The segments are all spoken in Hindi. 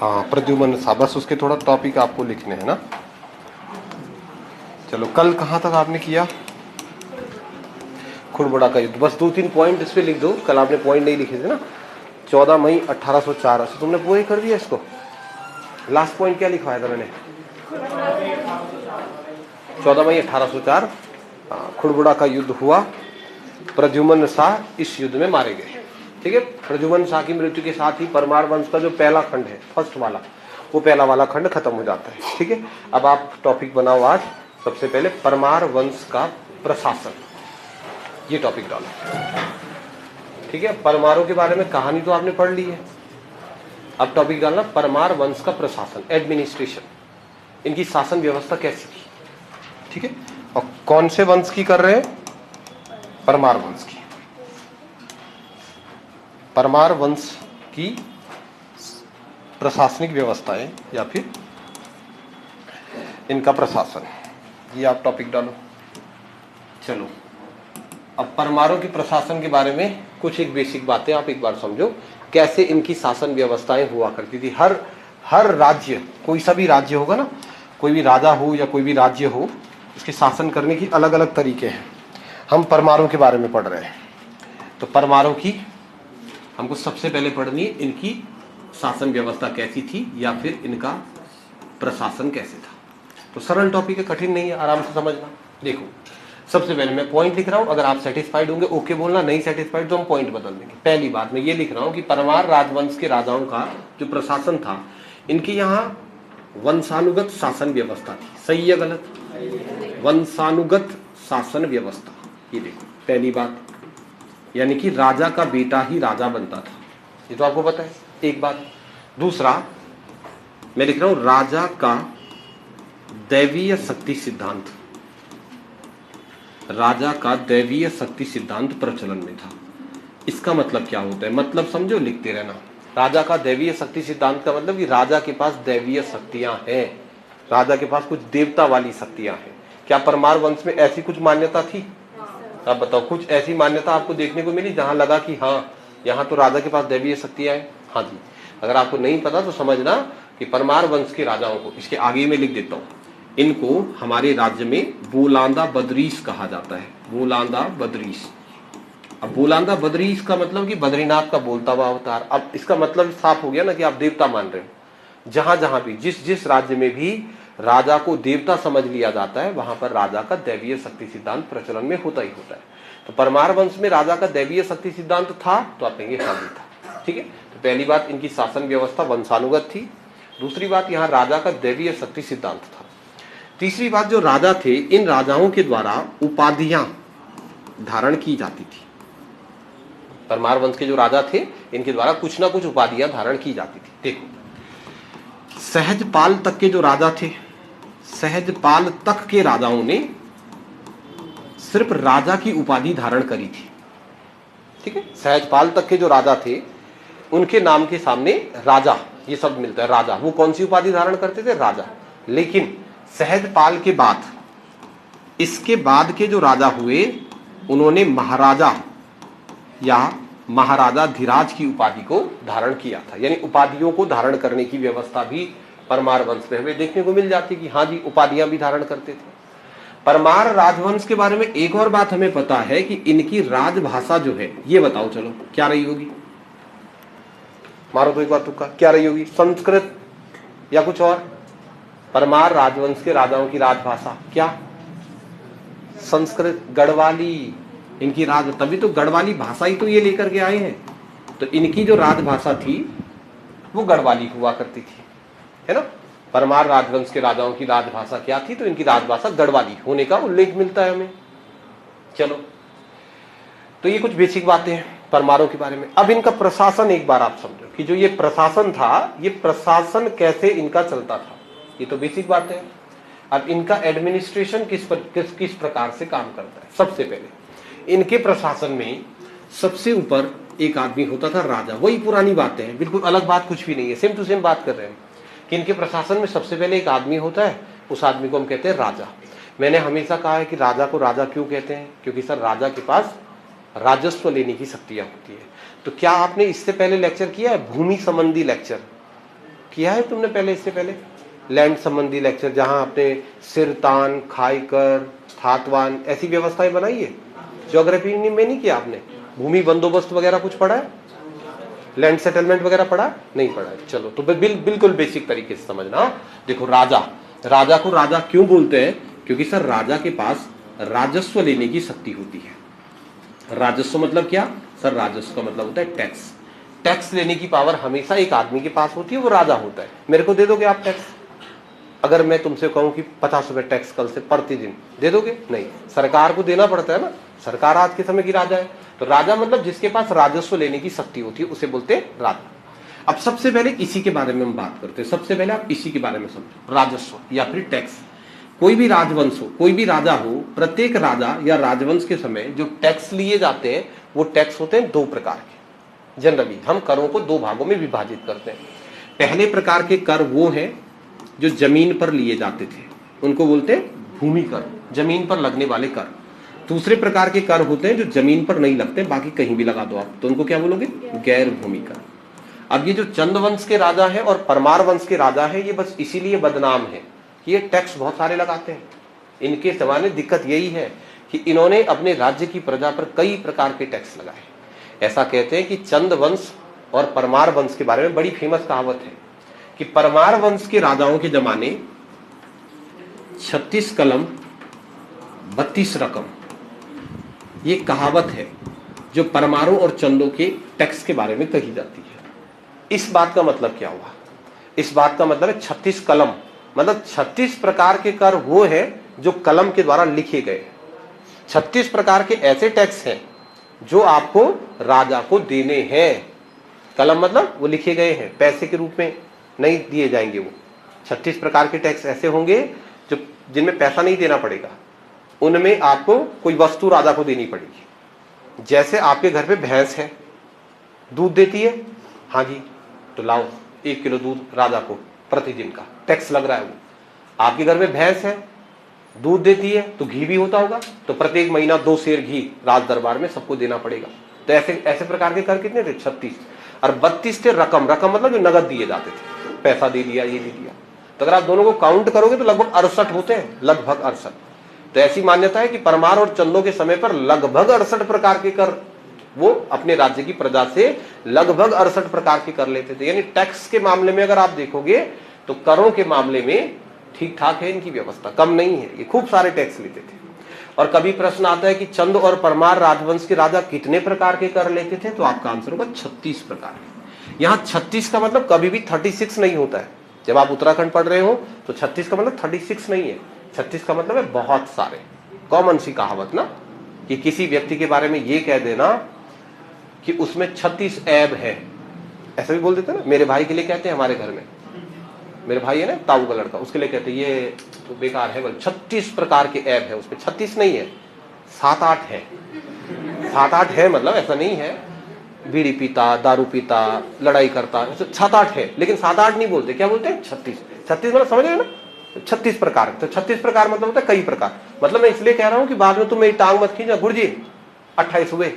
हाँ, प्रद्युम्न सा, बस उसके थोड़ा टॉपिक आपको लिखने हैं ना। चलो, कल कहाँ तक आपने किया? खुड़बुड़ा का युद्ध। बस 2-3 पॉइंट इस पे लिख दो, कल आपने पॉइंट नहीं लिखे थे ना। 14 मई 1804। अच्छा, तुमने पूरा ही कर दिया इसको। लास्ट पॉइंट क्या लिखवाया था मैंने? 14 मई 1804 खुड़बुड़ा का युद्ध हुआ। प्रद्युम्न शाह इस युद्ध में मारे गए। ठीक है, प्रद्युम्न शाह की मृत्यु के साथ ही परमार वंश का जो पहला खंड है, फर्स्ट वाला, वो पहला वाला खंड खत्म हो जाता है। ठीक है, अब आप टॉपिक बनाओ आज। सबसे पहले परमार वंश का प्रशासन, ये टॉपिक डालो। ठीक है, परमारों के बारे में कहानी तो आपने पढ़ ली है। अब टॉपिक डालना परमार वंश का प्रशासन, एडमिनिस्ट्रेशन, इनकी शासन व्यवस्था कैसी थी। ठीक है, और कौन से वंश की कर रहे हैं? परमार वंश की। परमार वंश की प्रशासनिक व्यवस्थाएं या फिर इनका प्रशासन, ये आप टॉपिक डालो। चलो, अब परमारों के प्रशासन के बारे में कुछ एक बेसिक बातें आप एक बार समझो, कैसे इनकी शासन व्यवस्थाएं हुआ करती थी। हर राज्य, कोई सा भी राज्य होगा ना, कोई भी राजा हो या कोई भी राज्य हो, इसके शासन करने की अलग अलग तरीके हैं। हम परमारों के बारे में पढ़ रहे हैं, तो परमारों की हमको सबसे पहले पढ़नी है, इनकी शासन व्यवस्था कैसी थी या फिर इनका प्रशासन कैसे था। तो सरल टॉपिक है, कठिन नहीं है, आराम से समझना। देखो, सबसे पहले मैं पॉइंट लिख रहा हूं, अगर आप सेटिस्फाइड होंगे ओके बोलना, नहीं सेटिस्फाइड तो हम पॉइंट बदल देंगे। पहली बात मैं ये लिख रहा हूं कि परमार राजवंश के राजाओं का जो प्रशासन था, इनकी यहाँ वंशानुगत शासन व्यवस्था थी। सही या गलत? वंशानुगत शासन व्यवस्था, ये देखो पहली बात, यानी कि राजा का बेटा ही राजा बनता था, ये तो आपको पता है, एक बात। दूसरा मैं लिख रहा हूं राजा का दैवीय शक्ति सिद्धांत, राजा का दैवीय शक्ति सिद्धांत प्रचलन में था। इसका मतलब क्या होता है? मतलब समझो, लिखते रहना। राजा का दैवीय शक्ति सिद्धांत का मतलब कि राजा के पास दैवीय शक्तियां हैं, राजा के पास कुछ देवता वाली शक्तियां हैं। क्या परमार वंश में ऐसी कुछ मान्यता थी? आप बताओ, कुछ ऐसी मान्यता आपको देखने को मिली जहां लगा कि हाँ, यहाँ तो राजा के पास दैवीय शक्तियां हैं? हाँ जी। अगर आपको नहीं पता तो समझना कि परमार वंश के राजाओं को, इसके आगे में लिख देता हूं, इनको हमारे राज्य में बोलांदा बदरीश कहा जाता है। बोलांदा बदरीश। अब बोलांदा बदरीश का मतलब कि बद्रीनाथ का बोलता हुआ अवतार। अब इसका मतलब साफ हो गया ना कि आप देवता मान रहे हो। जहां जहां भी, जिस जिस राज्य में भी राजा को देवता समझ लिया जाता है, वहां पर राजा का दैवीय शक्ति सिद्धांत प्रचलन में होता ही होता है। तो परमार वंश में राजा का दैवीय शक्ति सिद्धांत था, तो आप कहेंगे हाँ जी था। ठीक है, तो पहली बात, इनकी शासन व्यवस्था वंशानुगत थी। दूसरी बात, यहाँ राजा का दैवीय शक्ति सिद्धांत था। तीसरी बात, जो राजा थे, इन राजाओं के द्वारा उपाधियां धारण की जाती थी। परमार वंश के जो राजा थे, इनके द्वारा कुछ ना कुछ उपाधियां धारण की जाती थी। देखो, सहजपाल तक के जो राजा थे, सहजपाल तक के राजाओं ने सिर्फ राजा की उपाधि धारण करी थी। ठीक है, सहजपाल तक के जो राजा थे, उनके नाम के सामने राजा, ये शब्द मिलता है, राजा। वो कौन सी उपाधि धारण करते थे? राजा। लेकिन सहजपाल के बाद, इसके बाद के जो राजा हुए, उन्होंने महाराजा या महाराजा धीराज की उपाधि को धारण किया था। यानी उपाधियों को धारण करने की व्यवस्था भी परमार वंश में हमें देखने को मिल जाती कि हाँ जी, उपाधियां भी धारण करते थे। परमार राजवंश के बारे में एक और बात हमें पता है कि इनकी राजभाषा जो है, ये बताओ चलो क्या रही होगी? मारो तो एक बार तुक्का, क्या रही होगी? संस्कृत या कुछ और? परमार राजवंश के राजाओं की राजभाषा क्या? संस्कृत, गढ़वाली। इनकी राज, तभी तो गढ़वाली भाषा ही तो ये लेकर के आए हैं। तो इनकी जो राजभाषा थी वो गढ़वाली हुआ करती थी, है ना। परमार राजवंश के राजाओं की राजभाषा क्या थी? तो इनकी राजभाषा गढ़वाली होने का उल्लेख मिलता है हमें। चलो, तो ये कुछ बेसिक बातें हैं परमारों के बारे में। अब इनका प्रशासन एक बार आप समझो कि जो ये प्रशासन था, ये प्रशासन कैसे इनका चलता था, ये तो बेसिक बात है। अब इनका एडमिनिस्ट्रेशन किस प्रकार से काम करता है। सबसे पहले इनके प्रशासन में सबसे ऊपर एक आदमी होता था, राजा। वही पुरानी बातें हैं, बिल्कुल अलग बात कुछ भी नहीं है, सेम टू सेम बात कर रहे हैं कि इनके प्रशासन में सबसे पहले एक आदमी होता है, उस आदमी को हम कहते हैं राजा। मैंने हमेशा कहा है कि राजा को राजा क्यों कहते हैं? क्योंकि सर, राजा के पास राजस्व लेने की शक्तियां होती है। तो क्या आपने इससे पहले लेक्चर किया है, भूमि संबंधी लेक्चर? किया है तुमने पहले, इससे पहले लैंड संबंधी लेक्चर, जहां आपने सिरतान, खाईकर, थातवान ऐसी व्यवस्थाएं बनाई है। ज्योग्राफी में नहीं किया आपने? भूमि बंदोबस्त वगैरह कुछ पढ़ा है? लैंड सेटलमेंट वगैरह पढ़ा? नहीं पढ़ा है। चलो तो बिल्कुल बेसिक तरीके से समझना। देखो राजा को राजा क्यों बोलते हैं? क्योंकि सर राजा के पास राजस्व लेने की शक्ति होती है। राजस्व मतलब क्या सर? राजस्व का मतलब होता है टैक्स। टैक्स लेने की पावर हमेशा एक आदमी के पास होती है, वो राजा होता है। मेरे को दे दोगे आप टैक्स? अगर मैं तुमसे कहूं कि 50 रुपए टैक्स कल से प्रतिदिन, दे दोगे? नहीं, सरकार को देना पड़ता है ना। सरकार आज के समय की राजा है। तो राजा मतलब जिसके पास राजस्व लेने की शक्ति होती है, उसे बोलते हैं राजा। अब सबसे पहले इसी के बारे में हम बात करते हैं। सबसे पहले आप इसी के बारे में समझो, राजस्व या फिर टैक्स। कोई भी राजवंश हो, कोई भी राजा हो, प्रत्येक राजा या राजवंश के समय जो टैक्स लिए जाते हैं वो टैक्स होते हैं दो प्रकार के। जनरली हम करों को दो भागों में विभाजित करते हैं। पहले प्रकार के कर वो है जो जमीन पर लिए जाते थे, उनको बोलते हैं भूमि कर, जमीन पर लगने वाले कर। दूसरे प्रकार के कर होते हैं जो जमीन पर नहीं लगते, बाकी कहीं भी लगा दो आप, तो उनको क्या बोलोगे? गैर भूमि कर। अब ये जो चंद वंश के राजा है और परमार वंश के राजा है, ये बस इसीलिए बदनाम है कि ये टैक्स बहुत सारे लगाते हैं। इनके जमाने दिक्कत यही है कि इन्होंने अपने राज्य की प्रजा पर कई प्रकार के टैक्स लगाए। ऐसा कहते हैं कि चंद वंश और परमार वंश के बारे में बड़ी फेमस कहावत है कि परमार वंश के राजाओं के जमाने 36 कलम 32 रकम, ये कहावत है जो परमारों और चंदों के टैक्स के बारे में कही जाती है। इस बात का मतलब क्या हुआ? इस बात का मतलब है 36 कलम, मतलब 36 प्रकार के कर वो है जो कलम के द्वारा लिखे गए। 36 प्रकार के ऐसे टैक्स हैं जो आपको राजा को देने हैं। कलम मतलब वो लिखे गए हैं, पैसे के रूप में नहीं दिए जाएंगे। वो 36 प्रकार के टैक्स ऐसे होंगे जो जिनमें पैसा नहीं देना पड़ेगा, उनमें आपको कोई वस्तु राजा को देनी पड़ेगी। जैसे आपके घर पे भैंस है, दूध देती है, हाँ जी, तो लाओ 1 किलो दूध राजा को प्रतिदिन का टैक्स लग रहा है। वो आपके घर में भैंस है, दूध देती है, तो घी भी होता होगा, तो प्रत्येक महीना 2 सेर घी राज दरबार में सबको देना पड़ेगा। तो ऐसे प्रकार के कर कितने थे? 36। और 32 थे रकम। रकम मतलब जो नगद दिए जाते थे, पैसा दे दिया, ये दे दिया। तो अगर आप दोनों को काउंट करोगे तो लगभग 68 होते हैं, लगभग 68। तो ऐसी मान्यता है कि परमार और चंदों के समय पर लगभग 68 प्रकार के कर वो अपने राज्य की प्रजा से लगभग 68 प्रकार के कर लेते थे। यानी टैक्स के मामले में अगर आप देखोगे तो करों के मामले में ठीक ठाक है इनकी व्यवस्था, कम नहीं है। ये खूब सारे टैक्स लेते थे। और कभी प्रश्न आता है कि चंद और परमार राजवंश के राजा कितने प्रकार के कर लेते थे, तो आपका आंसर होगा 36 प्रकार के। यहाँ 36 का मतलब कभी भी 36 नहीं होता है। जब आप उत्तराखंड पढ़ रहे हो तो 36 का मतलब 36 नहीं है। 36 का मतलब है बहुत सारे। कॉमन सी कहावत ना, कि किसी व्यक्ति के बारे में ये कह देना कि उसमें 36 ऐब है, ऐसा भी बोल देते ना। मेरे भाई के लिए कहते हैं हमारे घर में, मेरे भाई है ना ताऊ का लड़का, उसके लिए कहते हैं ये तो बेकार है, बोल 36 प्रकार के ऐब है। उसमें 36 नहीं है, 7-8 है। 7-8 है मतलब ऐसा नहीं है बीड़ी पीता, दारू पीता, लड़ाई करता, 7-8 है, लेकिन 7-8 नहीं बोलते। क्या बोलते हैं? 36। 36 मतलब समझ रहे हो ना, 36 प्रकार। तो 36 प्रकार मतलब होता है कई प्रकार। मतलब मैं इसलिए कह रहा हूं कि बाद में तुम मेरी टांग मत खींचना, गुरुजी 28 हुए,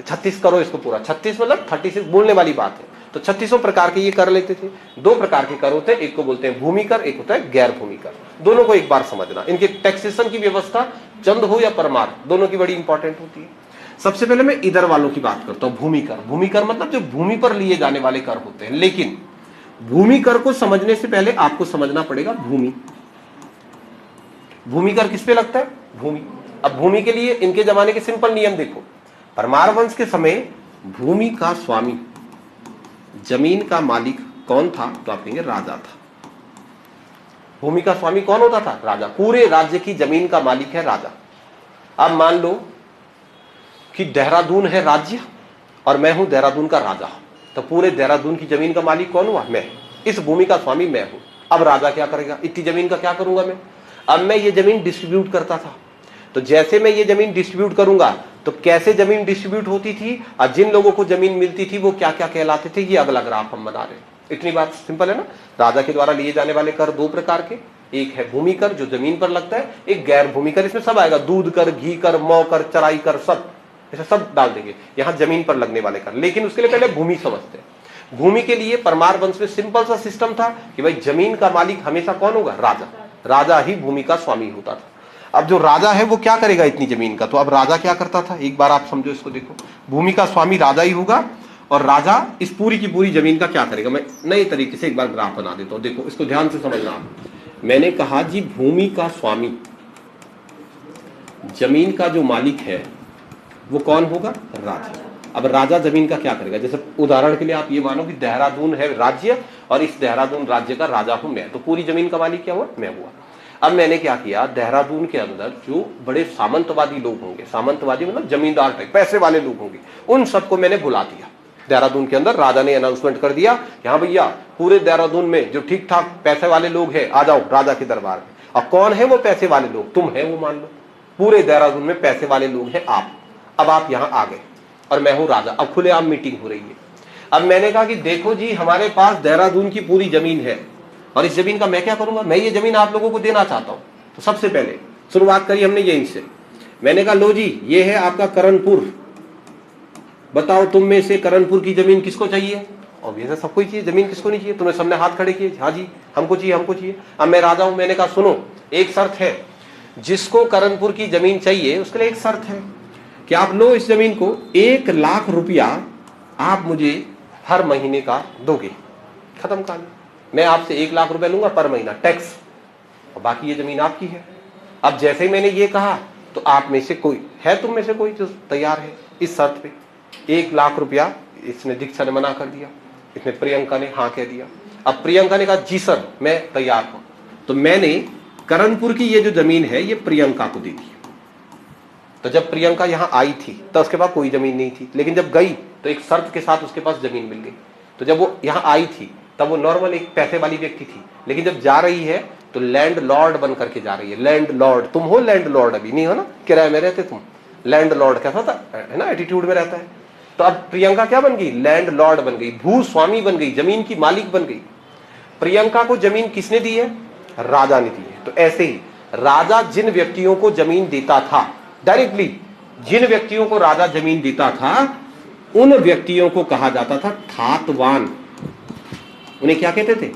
36 करो इसको पूरा। 36 मतलब 36 बोलने वाली बात है। तो 36 प्रकार के ये कर लेते थे। 2 प्रकार के कर होते हैं, एक को बोलते हैं भूमि कर, एक होता है गैर भूमि कर। दोनों को एक बार समझना। इनके टैक्सेशन की व्यवस्था चंद हो या परमार, दोनों की बड़ी इंपॉर्टेंट होती है। सबसे पहले मैं इधर वालों की बात करता हूं, भूमि कर। भूमि कर मतलब जो भूमि पर लिए जाने वाले कर होते हैं। लेकिन भूमि कर को समझने से पहले आपको समझना पड़ेगा भूमि। भूमि कर किस पे लगता है? भूमि। अब भूमि के लिए इनके जमाने के सिंपल नियम देखो। परमार वंश के समय भूमि का स्वामी, जमीन का मालिक कौन था? तो आप कहेंगे राजा था। भूमि का स्वामी कौन होता था? राजा। पूरे राज्य की जमीन का मालिक है राजा। अब मान लो कि देहरादून है राज्य और मैं हूं देहरादून का राजा, तो पूरे देहरादून की जमीन का मालिक कौन हुआ? मैं। इस भूमि का स्वामी मैं हूं। अब राजा क्या करेगा? इतनी जमीन का क्या करूंगा मैं? अब मैं ये जमीन डिस्ट्रीब्यूट करता था, तो जैसे मैं ये जमीन डिस्ट्रीब्यूट करूंगा तो कैसे जमीन डिस्ट्रीब्यूट होती थी और जिन लोगों को जमीन मिलती थी वो क्या क्या कहलाते थे, ये अगला ग्राफ हम बना रहे हैं। इतनी बात सिंपल है ना। राजा के द्वारा लिए जाने वाले कर 2 प्रकार के, एक है भूमि कर जो जमीन पर लगता है, एक गैर भूमि कर। इसमें सब आएगा, दूध कर, घी कर, मौ कर, चराई कर, सब ऐसे सब डाल देंगे। यहां जमीन पर लगने वाले कर। लेकिन उसके लिए पहले भूमि समझते हैं। भूमि के लिए परमार वंश में सिंपल सा सिस्टम था कि भाई जमीन का मालिक हमेशा कौन होगा? राजा। राजा ही भूमि का स्वामी होता था। अब जो राजा है वो क्या करेगा इतनी जमीन का? तो अब राजा क्या करता था, एक बार आप समझो इसको, देखो भूमि का स्वामी राजा ही होगा और राजा इस पूरी की पूरी जमीन का क्या करेगा? मैं नए तरीके से एक बार ग्राफ बना देता हूं, देखो इसको ध्यान से समझना आप। मैंने कहा जी भूमि का स्वामी, जमीन का जो मालिक है वो कौन होगा? राजा। अब राजा जमीन का क्या करेगा? जैसे उदाहरण के लिए आप ये मानो कि देहरादून है राज्य और इस देहरादून राज्य का राजा हूं मैं, तो पूरी जमीन का मालिक क्या हुआ? मैं हुआ। अब मैंने क्या किया, देहरादून के अंदर जो बड़े सामंतवादी लोग होंगे, सामंतवादी मतलब जमींदार टाइप पैसे वाले लोग होंगे, उन सबको मैंने बुला दिया। देहरादून के अंदर राजा ने अनाउंसमेंट कर दिया कि हाँ भैया पूरे देहरादून में जो ठीक ठाक पैसे वाले लोग हैं आ जाओ राजा के दरबार में। अब कौन है वो पैसे वाले लोग? तुम है वो, मान लो पूरे देहरादून में पैसे वाले लोग हैं आप। अब आप यहाँ आ गए और मैं हूं राजा। अब खुलेआम मीटिंग हो रही है। अब मैंने कहा कि देखो जी हमारे पास देहरादून की पूरी जमीन है और इस जमीन का मैं क्या करूंगा, मैं ये जमीन आप लोगों को देना चाहता हूं। तो सबसे पहले शुरुआत करी हमने यहीं से। मैंने कहा लो जी ये है आपका करणपुर, बताओ तुम में से करणपुर की जमीन किसको चाहिए? ऑब्वियस है सबको ही चाहिए, जमीन किसको नहीं चाहिए? तुमने सबने हाथ खड़े किए, हाँ जी हमको चाहिए हमको चाहिए। अब मैं राजा हूं, मैंने कहा सुनो एक शर्त है, जिसको करणपुर की जमीन चाहिए उसके लिए एक शर्त है कि आप लो इस जमीन को, 1 लाख रुपया आप मुझे हर महीने का दोगे। खत्म कहानी। मैं आपसे 1 लाख रुपया लूंगा पर महीना टैक्स, और बाकी ये जमीन आपकी है। अब जैसे ही मैंने ये कहा तो आप में से कोई है, तुम में से कोई जो तैयार है इस शर्त पे 1 लाख रुपया? इसने दीक्षा ने मना कर दिया, इसने प्रियंका ने हाँ कह दिया। अब प्रियंका ने कहा जी सर मैं तैयार हूं। तो मैंने करणपुर की ये जो जमीन है ये प्रियंका को दे दी। तो जब प्रियंका यहाँ आई थी तो उसके पास कोई जमीन नहीं थी, लेकिन जब गई तो एक शर्त के साथ उसके पास जमीन मिल गई। तो जब वो यहाँ आई थी तब वो नॉर्मल एक पैसे वाली व्यक्ति थी, लेकिन जब जा रही है तो लैंड लॉर्ड बन करके जा रही है। लैंड लॉर्ड, तुम हो लैंड लॉर्ड, अभी नहीं हो ना, किराए में रहते तुम। लैंड लॉर्ड कैसा था है ना, एटीट्यूड में रहता है। तो अब प्रियंका क्या बन गई? लैंड लॉर्ड बन गई, भू स्वामी बन गई, जमीन की मालिक बन गई। प्रियंका को जमीन किसने दी है? राजा ने दी है। तो ऐसे ही राजा जिन व्यक्तियों को जमीन देता था डायरेक्टली, जिन व्यक्तियों को राजा जमीन देता था उन व्यक्तियों को कहा जाता था थातवान। उन्हें क्या कहते थे?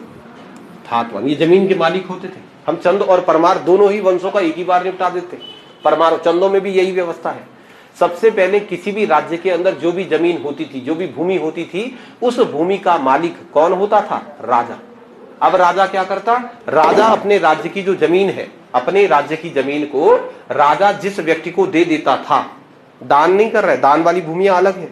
थातवान। ये जमीन के मालिक होते थे। हम चंद और परमार दोनों ही वंशों का एक ही बार निपटा देते। परमार चंदों में भी यही व्यवस्था है। सबसे पहले किसी भी राज्य के अंदर जो भी जमीन होती थी, जो भी भूमि होती थी, उस भूमि का मालिक कौन होता था? राजा। अब राजा क्या करता? राजा अपने राज्य की जो जमीन है, अपने राज्य की जमीन को राजा जिस व्यक्ति को दे देता था, दान नहीं कर रहा है, दान वाली भूमियां अलग है।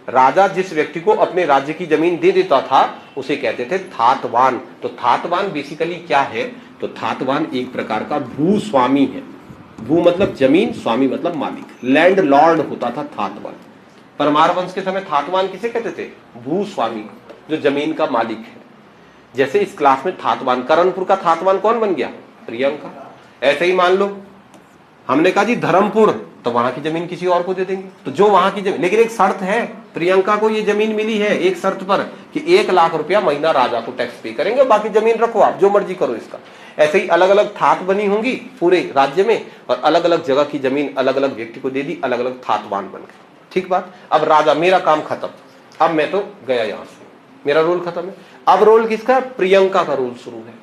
राजा जिस व्यक्ति को अपने राज्य की जमीन दे देता था उसे कहते थे थातवान। तो थातवान बेसिकली क्या है? तो थातवान एक प्रकार का भूस्वामी है। भू मतलब जमीन, स्वामी मतलब मालिक, लैंड लॉर्ड होता था थातवान। परमार वंश के समय थातवान किसे कहते थे? भूस्वामी, जो जमीन का मालिक है। जैसे इस क्लास में थातवान, करणपुर का थातवान कौन बन गया? प्रियंका। ऐसे ही मान लो हमने कहा जी धर्मपुर, तो वहां की जमीन किसी और को दे देंगे। तो जो वहां की जमीन, लेकिन एक शर्त है, प्रियंका को ये जमीन मिली है एक शर्त पर कि 1 लाख रुपया महीना राजा को टैक्स पे करेंगे, बाकी जमीन रखो आप जो मर्जी करो इसका। ऐसे ही अलग अलग थात बनी होंगी पूरे राज्य में और अलग अलग जगह की जमीन अलग अलग व्यक्ति को दे दी, अलग अलग थातवान बन गए। ठीक बात। अब राजा, मेरा काम खत्म, अब मैं तो गया यहां से, मेरा रोल खत्म है। अब रोल किसका? प्रियंका का रोल शुरू है।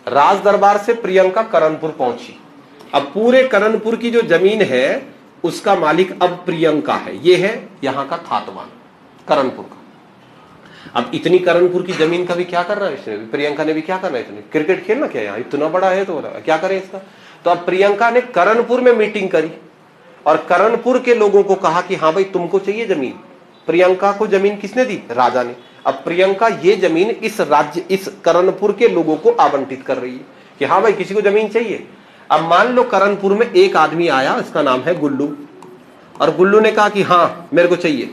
राज दरबार से प्रियंका करणपुर पहुंची। अब पूरे करणपुर की जो जमीन है उसका मालिक अब प्रियंका है। ये है यहां का थातवान करणपुर का। अब इतनी करणपुर की जमीन का भी क्या करना है इसने, प्रियंका ने भी क्या करना है? इतनी क्रिकेट खेलना क्या यहाँ, इतना बड़ा है तो क्या करें इसका। तो अब प्रियंका ने करणपुर में मीटिंग करी और करणपुर के लोगों को कहा कि हाँ भाई तुमको चाहिए जमीन। प्रियंका को जमीन किसने दी? राजा ने। अब प्रियंका ये जमीन इस राज्य, इस करणपुर के लोगों को आवंटित कर रही है कि हाँ भाई किसी को जमीन चाहिए। अब मान लो करणपुर में एक आदमी आया, इसका नाम है गुल्लू, और गुल्लू ने कहा कि हाँ मेरे को चाहिए।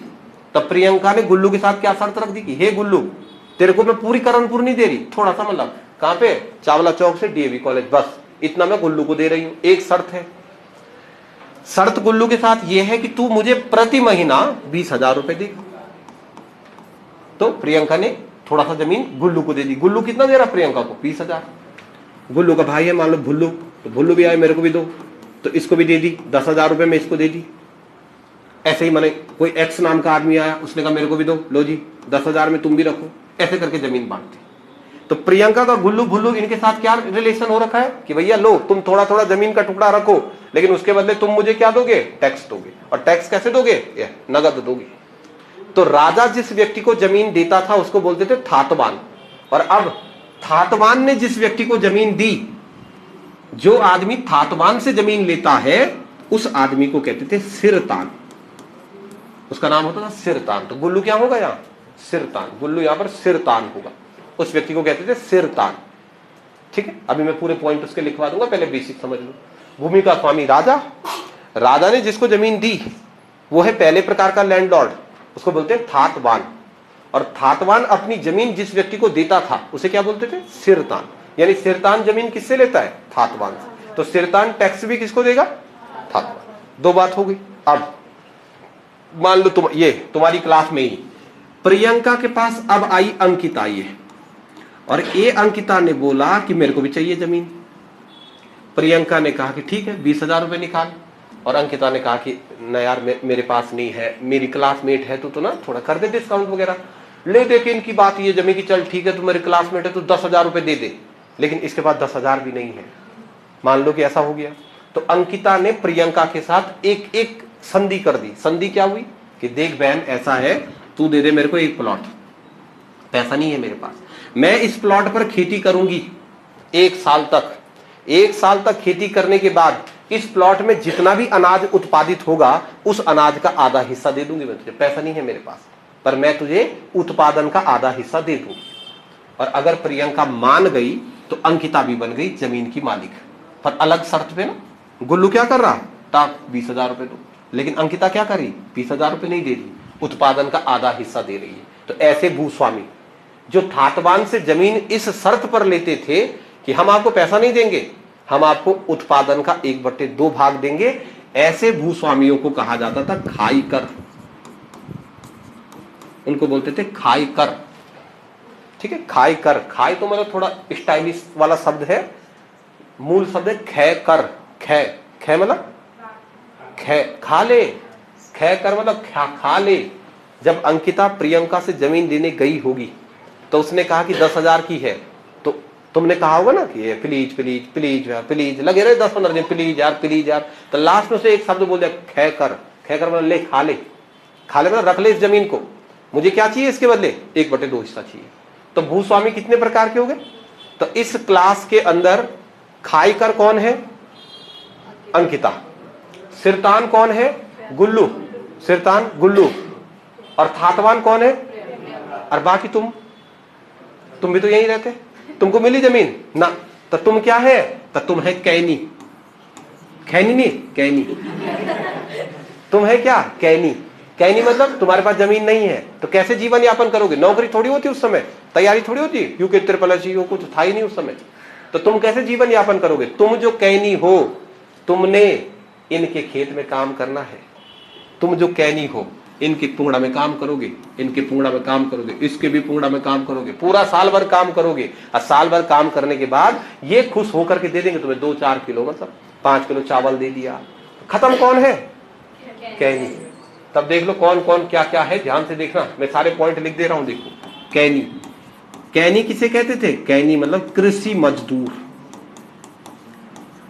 तब प्रियंका ने गुल्लू के साथ क्या शर्त रख दी कि हे गुल्लू, तेरे को मैं पूरी करणपुर नहीं दे रही, थोड़ा सा मतलब कहां पे, चावला चौक से डीएवी कॉलेज, बस इतना मैं गुल्लू को दे रही हूं। एक शर्त है। शर्त गुल्लू के साथ यह है कि तू मुझे प्रति महीना 20,000 रुपए देगा। तो प्रियंका ने थोड़ा सा जमीन गुल्लू को दे दी। गुल्लू कितना दे रहा प्रियंका को? 20,000। गुल्लू का भाई है मान लो भुल्लू, तो भुल्लू भी आए, मेरे को भी दो, तो इसको भी दे दी 10,000 रुपए में इसको दे दी। ऐसे ही मैंने कोई एक्स नाम का आदमी आया, उसने कहा मेरे को भी दो, लो जी 10,000 में तुम भी रखो, ऐसे करके जमीन बांटती। तो प्रियंका का गुल्लू भुल्लू इनके साथ क्या रिलेशन हो रखा है कि भैया लो तुम थोड़ा थोड़ा जमीन का टुकड़ा रखो, लेकिन उसके बदले तुम मुझे क्या दोगे, टैक्स दोगे। और टैक्स कैसे दोगे, नगद दोगे। तो राजा जिस व्यक्ति को जमीन देता था उसको बोलते थे थातवान, और अब थातवान ने जिस व्यक्ति को जमीन दी, जो आदमी थातवान से जमीन लेता है उस आदमी को कहते थे सिरतान, उसका नाम होता था सिरतान। तो गुल्लू क्या होगा यहां, सिरतान। गुल्लू यहां पर सिरतान होगा, उस व्यक्ति को कहते थे सिरतान। ठीक है, अभी मैं पूरे पॉइंट उसके लिखवा दूंगा, पहले बेसिक समझ लो। भूमि का स्वामी राजा, राजा ने जिसको जमीन दी वो है पहले प्रकार का लैंडलॉर्ड, उसको बोलते हैं थातवान। और थातवान अपनी जमीन जिस व्यक्ति को देता था उसे क्या बोलते थे, सिरतान। यानी सिरतान जमीन किससे लेता है, थातवान से। तो सिरतान टैक्स भी किसको देगा, थातवान। दो बात हो गई। अब मान लो ये तुम्हारी क्लास में ही प्रियंका के पास अब आई अंकिता, ये और ये अंकिता ने बोला कि मेरे को भी चाहिए जमीन। प्रियंका ने कहा कि ठीक है 20,000 रुपए निकाल, और अंकिता ने कहा कि न यार मेरे पास नहीं है, मेरी क्लासमेट है तो ना थोड़ा कर दे डिस्काउंट वगैरह। ले दे के इनकी बात ये जमी की चल ठीक है तू मेरे क्लासमेट है तो 10,000 रुपए दे दे, लेकिन इसके बाद 10,000 भी नहीं है। मान लो कि ऐसा हो गया, तो अंकिता ने प्रियंका के साथ एक एक संधि कर दी। संधि क्या हुई कि देख बहन ऐसा है, तू दे दे मेरे को एक प्लॉट, पैसा नहीं है मेरे पास, मैं इस प्लॉट पर खेती करूंगी 1 साल तक। 1 साल तक खेती करने के बाद इस प्लॉट में जितना भी अनाज उत्पादित होगा उस अनाज का आधा हिस्सा दे दूंगी मैं तुझे। पैसा नहीं है मेरे पास पर मैं तुझे उत्पादन का आधा हिस्सा दे दूंगी। और अगर प्रियंका मान गई तो अंकिता भी बन गई जमीन की मालिक, पर अलग शर्त पे ना। गुल्लू क्या कर रहा था, 20,000 रुपए दो, लेकिन अंकिता क्या कर रही, 20,000 रुपए नहीं दे रही, उत्पादन का आधा हिस्सा दे रही है। तो ऐसे भूस्वामी जो थातवान से जमीन इस शर्त पर लेते थे कि हम आपको पैसा नहीं देंगे, हम आपको उत्पादन का 1/2 भाग देंगे, ऐसे भूस्वामियों को कहा जाता था खाई कर। उनको बोलते थे खाई कर। ठीक है, खाई कर, खाई तो मतलब थोड़ा स्टाइलिश वाला शब्द है, मूल शब्द है खे कर। खे खे मतलब खे खा ले, खे कर मतलब खा ले। जब अंकिता प्रियंका से जमीन देने गई होगी तो उसने कहा कि 10,000 की है, तो तुमने कहा होगा ना कि प्लीज प्लीज प्लीज यार प्लीज, लगे रहे 10-15 दिन प्लीज यार प्लीज यार। तो लास्ट में से एक शब्द बोल दिया खे कर। खे कर मतलब ले, खा ले। खा ले मतलब रख ले इस जमीन को, मुझे क्या चाहिए इसके बदले, 1/2 हिस्सा चाहिए। तो भूस्वामी कितने प्रकार के हो गए। तो इस क्लास के अंदर खाई कर कौन है, अंकिता। सिरतान कौन है, गुल्लू, सिरतान गुल्लू। और थातवान कौन है, और बाकी तुम भी तो यहीं रहते, तुमको मिली जमीन ना, तो तुम क्या है, तो तुम है कैनी। खैनी नहीं, कैनी। तुम है क्या, कैनी। कैनी मतलब तुम्हारे पास जमीन नहीं है तो कैसे जीवन यापन करोगे, नौकरी थोड़ी होती उस समय, तैयारी थोड़ी होती, यूके ट्रिपल कुछ था ही नहीं उस समय, तो तुम कैसे जीवन यापन करोगे। तुम जो कैनी हो, तुमने इनके खेत में काम करना है। तुम जो कैनी हो इनके पुंगड़ा में काम करोगे, इनके पुंगड़ा में काम करोगे, इसके भी पुंगड़ा में काम करोगे, पूरा साल भर काम करोगे। और साल भर काम करने के बाद ये खुश होकर के दे देंगे तुम्हें 2-4 किलो, मतलब 5 किलो चावल दे दिया। खत्म कौन है, कैनी। तब देख लो कौन कौन क्या क्या है, ध्यान से देखना, मैं सारे पॉइंट लिख दे रहा हूं। देखो कैनी, कैनी किसे कहते थे, कैनी मतलब कृषि मजदूर,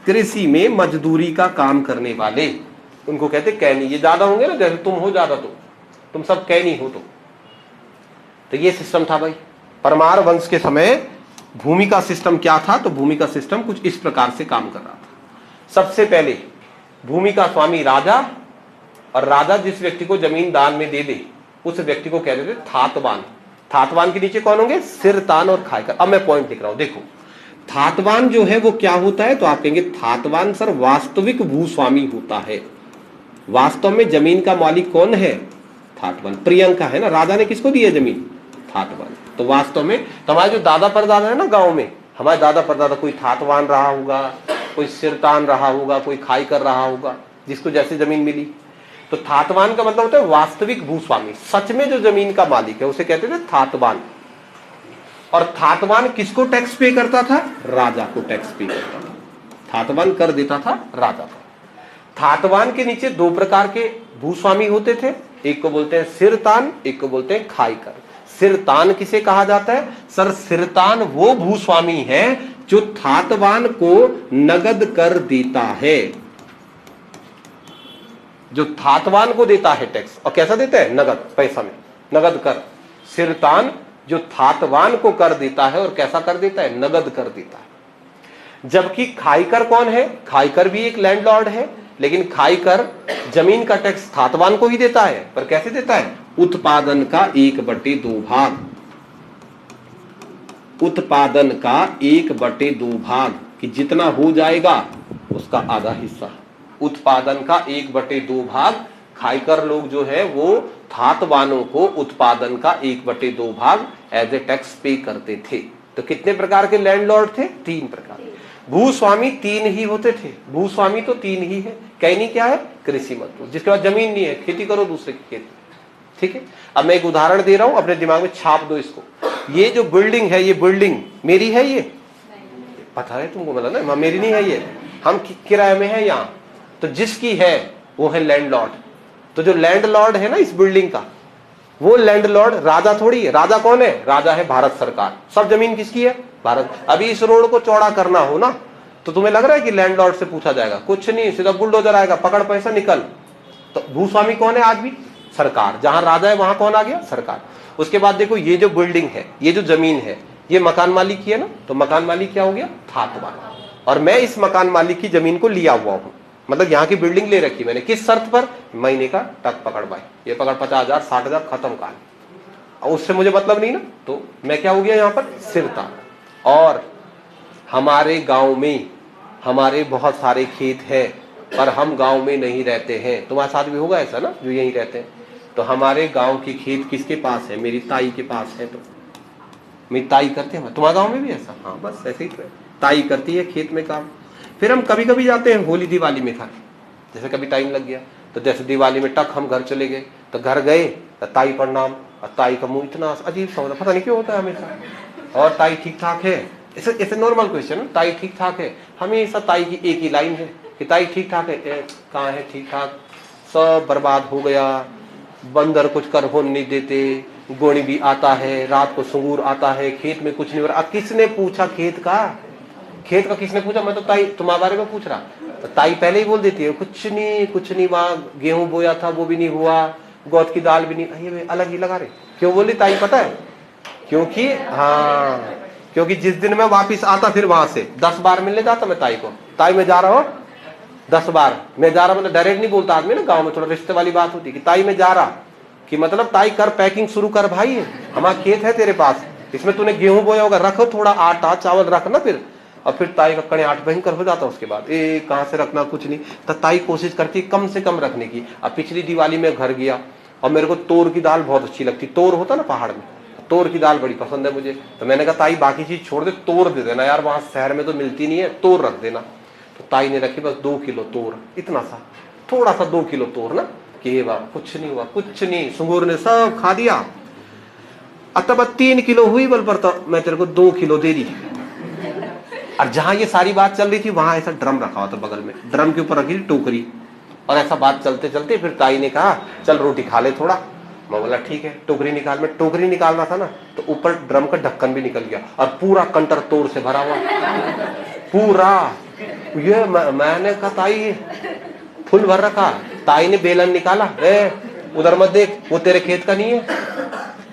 कृषि में मजदूरी का काम करने वाले, उनको कहते कैनी। ये ज्यादा होंगे ना, जैसे तुम हो ज्यादा तो तुम सब कैनी हो। तो ये सिस्टम था भाई। परमार वंश के समय भूमि का सिस्टम क्या था, तो भूमि का सिस्टम कुछ इस प्रकार से काम कर रहा था। सबसे पहले भूमि का स्वामी राजा, और राजा जिस व्यक्ति को जमीन दान में दे दे उस व्यक्ति को कहते थे थातवान। थातवान के नीचे कौन होंगे, सिरतान और खायकर। अब मैं पॉइंट लिख रहा हूं, देखो थातवान जो है वो क्या होता है, तो आप कहेंगे थातवान सर वास्तविक भूस्वामी होता है। वास्तव में जमीन का मालिक कौन है, थातवान। प्रियंका है ना, राजा ने किसको दी है जमीन, थातवान। तो वास्तव में हमारे जो दादा परदादा है ना गांव में, हमारे दादा परदादा कोई थातवान रहा होगा, कोई सिरतान रहा होगा, कोई खाई कर रहा होगा, जिसको जैसे जमीन मिली। तो थातवान का मतलब होता है वास्तविक भूस्वामी, सच में जो जमीन का मालिक है उसे कहते थे थातवान। और थातवान किसको टैक्स पे करता था, राजा को टैक्स पे करता था। थातवान कर देता था राजा को। थातवान के नीचे दो प्रकार के भूस्वामी होते थे, एक को बोलते हैं सिरतान, एक को बोलते हैं खाईकर। सिरतान किसे कहा जाता है? सर सिरतान वो भूस्वामी है जो थातवान को नगद कर देता है, जो थातवान को देता है टैक्स। और कैसा देता है? नगद, पैसा में, नगद कर। सिरतान जो थातवान को कर देता है, और कैसा कर देता है? नगद कर देता है। जबकि खाईकर कौन है? खाईकर भी एक लैंडलॉर्ड है, लेकिन खाईकर जमीन का टैक्स थातवान को ही देता है, पर कैसे देता है? उत्पादन का 1/2 भाग, उत्पादन का 1/2 भाग, कि जितना हो जाएगा उसका आधा हिस्सा। उत्पादन का 1/2 भाग खाईकर लोग जो है वो थातवानों को उत्पादन का 1/2 भाग एज ए टैक्स पे करते थे। तो कितने प्रकार के लैंडलॉर्ड थे? 3 प्रकार। भूस्वामी 3 ही होते थे, भूस्वामी तो 3 ही है। कहनी क्या है? कृषि मत लो, जिसके पास जमीन नहीं है, खेती करो दूसरे की खेती। ठीक है, अब मैं एक उदाहरण दे रहा हूं, अपने दिमाग में छाप दो इसको। ये जो बिल्डिंग है, ये बिल्डिंग मेरी है? ये पता है तुमको? मतलब ना, मेरी नहीं है ये, हम किराए में है यहाँ। तो जिसकी है वो है लैंडलॉर्ड। तो जो लैंडलॉर्ड है ना इस बिल्डिंग का, वो लैंडलॉर्ड राजा थोड़ी है। राजा कौन है? राजा है भारत सरकार। सब जमीन किसकी है? भारत। अभी इस रोड को चौड़ा करना हो ना, तो तुम्हें लग रहा है कि लैंडलॉर्ड से पूछा जाएगा? कुछ नहीं, सीधा बुलडोजर आएगा, पकड़ पैसा निकल। तो भूस्वामी कौन है आज भी? सरकार। जहां राजा है वहां कौन आ गया? सरकार। उसके बाद देखो, ये जो बिल्डिंग है, ये जो जमीन है, ये मकान मालिक की है ना, तो मकान मालिक क्या हो गया? थातवान। और मैं इस मकान मालिक की जमीन को लिया हुआ हूं, मतलब यहाँ की बिल्डिंग ले रखी मैंने। किस शर्त पर? महीने का टक पकड़ भाई, ये पकड़ 50,000 60,000 खत्म काल, और उससे मुझे मतलब नहीं ना। तो मैं क्या हो गया यहाँ पर? सिरता। और हमारे गांव में हमारे बहुत सारे खेत हैं, पर हम गांव में नहीं रहते हैं। तुम्हारे साथ भी होगा ऐसा ना, जो यहीं रहते हैं। तो हमारे गांव की खेत किसके पास है? मेरी ताई के पास है। तो मेरी ताई करते हैं। तुम्हारे गांव में भी ऐसा? हाँ, बस ऐसे ही ताई करती है खेत में काम। फिर हम कभी कभी जाते हैं होली दिवाली में घर, जैसे कभी टाइम लग गया तो जैसे दिवाली में टक हम घर चले गए, तो घर गए तो ताई प्रणाम, और ताई का मुंह इतना अजीब सा होता, पता नहीं क्यों होता है हमेशा। और ताई ठीक ठाक है? ऐसे ऐसे नॉर्मल क्वेश्चन, ताई ठीक ठाक है? हमेशा ताई की एक ही लाइन है कि ताई ठीक ठाक है। कहाँ है ठीक ठाक? सब बर्बाद हो गया, बंदर कुछ कर हो नहीं देते, गोणी भी आता है, रात को सुंगूर आता है, खेत में कुछ नहीं हो रहा। किसने पूछा खेत का? खेत का किसने पूछा? मैं तो ताई तुम्हारे बारे में पूछ रहा। तो ताई पहले ही बोल देती है कुछ नहीं, वहाँ गेहूं बोया था वो भी नहीं हुआ, गोद की दाल भी नहीं। ये अलग ही लगा रहे। क्यों बोली ताई पता है? क्योंकि हाँ, क्योंकि जिस दिन मैं वापिस आता फिर वहां से 10 बार मिलने जाता मैं ताई को, ताई मैं जा रहा हूँ 10 बार मैं जा रहा। मतलब डायरेक्ट नहीं बोलता आदमी ना, गाँव में थोड़ा रिश्ते वाली बात होती कि ताई मैं जा रहा, कि मतलब ताई कर पैकिंग शुरू कर भाई, हमारा खेत है तेरे पास, इसमें तूने गेहूं बोया होगा, रखो थोड़ा आटा चावल रख ना फिर। और फिर ताई का कड़े 8 भयंकर हो जाता। उसके बाद कहाँ से रखना, कुछ नहीं। तो ताई कोशिश करती कम से कम रखने की। अब पिछली दिवाली में घर गया और मेरे को तोर की दाल बहुत अच्छी लगती, तोर होता ना पहाड़ में, तोर की दाल बड़ी पसंद है मुझे। तो मैंने कहा ताई बाकी चीज छोड़ दे, तोर दे देना यार, वहां शहर में तो मिलती नहीं है, तोर रख देना। तो ताई ने रखी बस 2 किलो तोर, इतना सा थोड़ा सा 2 किलो तोर ना, कि कुछ नहीं हुआ, कुछ नहीं, सुंगूर ने सब खा दिया। तब 3 किलो हुई बल पर, तो मैं तेरे को 2 किलो दे दी। और जहां ये सारी बात चल रही थी वहां ऐसा ड्रम रखा हुआ था बगल में, ड्रम के ऊपर रखी थी टोकरी। और ऐसा बात चलते चलते फिर ताई ने कहा चल रोटी खा ले थोड़ा। मैं बोला ठीक है। टोकरी निकाल, मैं टोकरी निकालना था ना, तो ऊपर ड्रम का ढक्कन भी निकल गया और पूरा कंटर तोड़ से भरा हुआ पूरा। ये मैंने कहा ताई फुल भर रखा। ताई ने बेलन निकाला, उधर मत देख, वो तेरे खेत का नहीं है,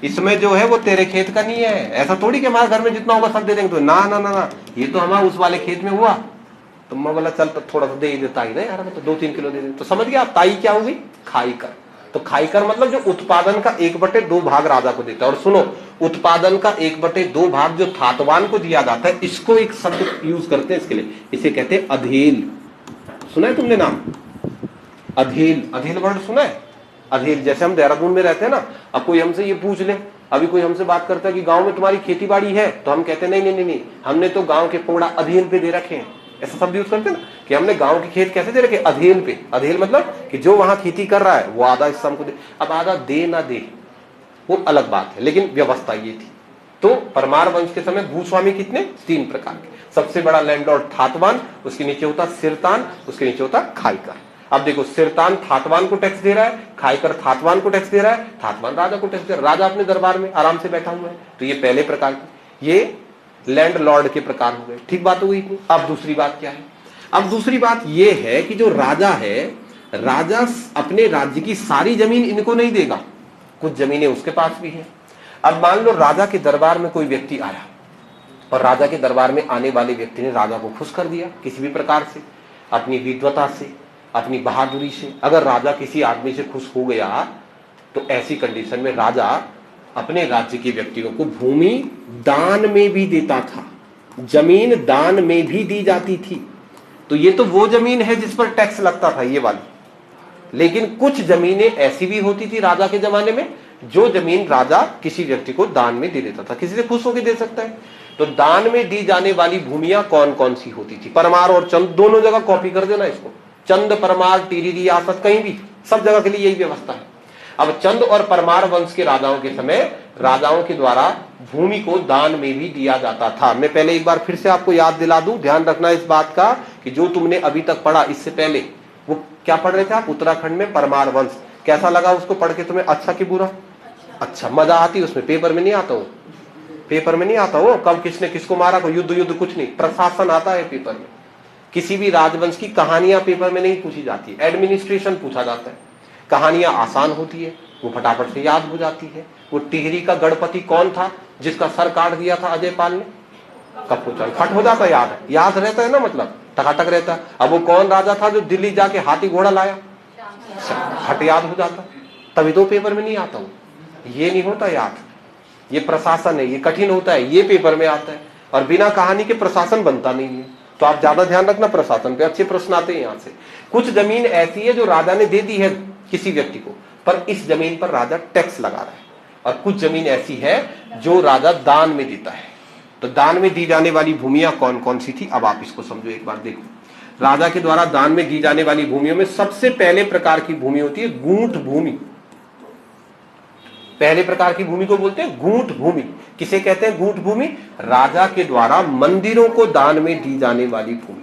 इसमें जो है वो तेरे खेत का नहीं है। ऐसा थोड़ी कि हमारे घर में जितना होगा सब दे देंगे। तो ना ना ना ना, ये तो हमारा उस वाले खेत में हुआ। तो मैं बोला चल तो थोड़ा सा दे ही देता ही ना यार, तो 2-3 किलो दे दे। तो समझ गया ताई क्या होगी? खाईकर। तो खाईकर मतलब जो उत्पादन का 1/2 भाग राजा को देता है। और सुनो, उत्पादन का 1/2 भाग जो थातवान को दिया जाता है, इसको एक शब्द यूज करते हैं इसके लिए, इसे कहते हैं अधेल। सुना है तुमने नाम? अधेल, अधेल वर्ड सुना है? अधेल, जैसे हम देहरादून में रहते हैं ना, अब कोई हमसे ये पूछ ले, अभी कोई हमसे बात करता है कि गांव में तुम्हारी खेती बाड़ी है, तो हम कहते हैं नहीं नहीं नहीं, हमने तो गांव के पोड़ा अधेल पे दे रखे हैं। ऐसा शब्द यूज करते हैं ना, कि हमने गांव के खेत कैसे दे रखे? अधेल पे। अधेल मतलब कि जो वहां खेती कर रहा है वो आधा हिस्सा हमको दे। अब आधा दे ना दे वो अलग बात है, लेकिन व्यवस्था ये थी। तो परमार वंश के समय भूस्वामी कितने? 3 प्रकार के। सबसे बड़ा लैंडलॉर्ड थातवान, उसके नीचे होता सिरतान, उसके नीचे होता खाईकर। अब देखो, सिरतान थातवान को टैक्स दे रहा है, खाईकर थातवान को टैक्स दे रहा है, थातवान राजा को टैक्स दे रहा है। राजा अपने दरबार में आराम से बैठा हुआ है। तो ये पहले प्रकार की, ये लैंड लॉर्ड के प्रकार हो गए। ठीक बात हो गई। अब दूसरी बात क्या है? अब दूसरी बात ये है कि जो राजा है, राजा अपने राज्य की सारी जमीन इनको नहीं देगा, कुछ जमीनें उसके पास भी है। अब मान लो राजा के दरबार में कोई व्यक्ति आया और राजा के दरबार में आने वाले व्यक्ति ने राजा को खुश कर दिया किसी भी प्रकार से, अपनी विद्वता से, अपनी बहादुरी से। अगर राजा किसी आदमी से खुश हो गया तो ऐसी कंडीशन में राजा अपने राज्य के व्यक्तियों को भूमि दान में भी देता था, जमीन दान में भी दी जाती थी। तो ये तो वो जमीन है जिस पर टैक्स लगता था, ये वाली। लेकिन कुछ जमीनें ऐसी भी होती थी राजा के जमाने में, जो जमीन राजा किसी व्यक्ति को दान में दे देता था, किसी से खुश होकर दे सकता है। तो दान में दी जाने वाली भूमियां कौन कौन सी होती थी? परमार और चंद दोनों जगह कॉपी कर देना इसको, चंद परमार टीरी रियासत कहीं भी, सब जगह के लिए यही व्यवस्था है। अब चंद और परमार वंश के राजाओं के समय राजाओं के द्वारा भूमि को दान में भी दिया जाता था। मैं पहले एक बार फिर से आपको याद दिला दूं, ध्यान रखना इस बात का कि जो तुमने अभी तक पढ़ा, इससे पहले वो क्या पढ़ रहे थे आप? उत्तराखंड में परमार वंश। कैसा लगा उसको पढ़ के तुम्हें? अच्छा कि बुरा? अच्छा, मजा आती उसमें। पेपर में नहीं आता हो, पेपर में नहीं आता हो कब किसने किसको मारा, कोई युद्ध कुछ नहीं। प्रशासन आता है पेपर में। किसी भी राजवंश की कहानियां पेपर में नहीं पूछी जाती, एडमिनिस्ट्रेशन पूछा जाता है। कहानियां आसान होती है, वो फटाफट से याद हो जाती है। वो टिहरी का गणपति कौन था जिसका सर काट दिया था अजय पाल ने? कब पूछा, फट हो जाता है, याद रहता है ना, मतलब टकाटक रहता है। अब वो कौन राजा था जो दिल्ली जाके हाथी घोड़ा लाया? फट याद हो जाता, तभी तो पेपर में नहीं आता हूं। ये नहीं होता याद, ये प्रशासन है, ये कठिन होता है, ये पेपर में आता है। और बिना कहानी के प्रशासन बनता नहीं है। तो आप ज्यादा ध्यान रखना प्रशासन पे, अच्छे प्रश्न आते हैं यहाँ से। कुछ जमीन ऐसी है जो राजा ने दे दी है किसी व्यक्ति को, पर इस जमीन पर राजा टैक्स लगा रहा है। और कुछ जमीन ऐसी है जो राजा दान में देता है। तो दान में दी जाने वाली भूमियां कौन कौन सी थी? अब आप इसको समझो एक बार, देखो। राजा के द्वारा दान में दी जाने वाली भूमियों में सबसे पहले प्रकार की भूमि होती है गूंठ भूमि। पहले प्रकार की भूमि को बोलते हैं गूंठ भूमि। किसे कहते हैं गूंठ भूमि? राजा के द्वारा मंदिरों को दान में दी जाने वाली भूमि।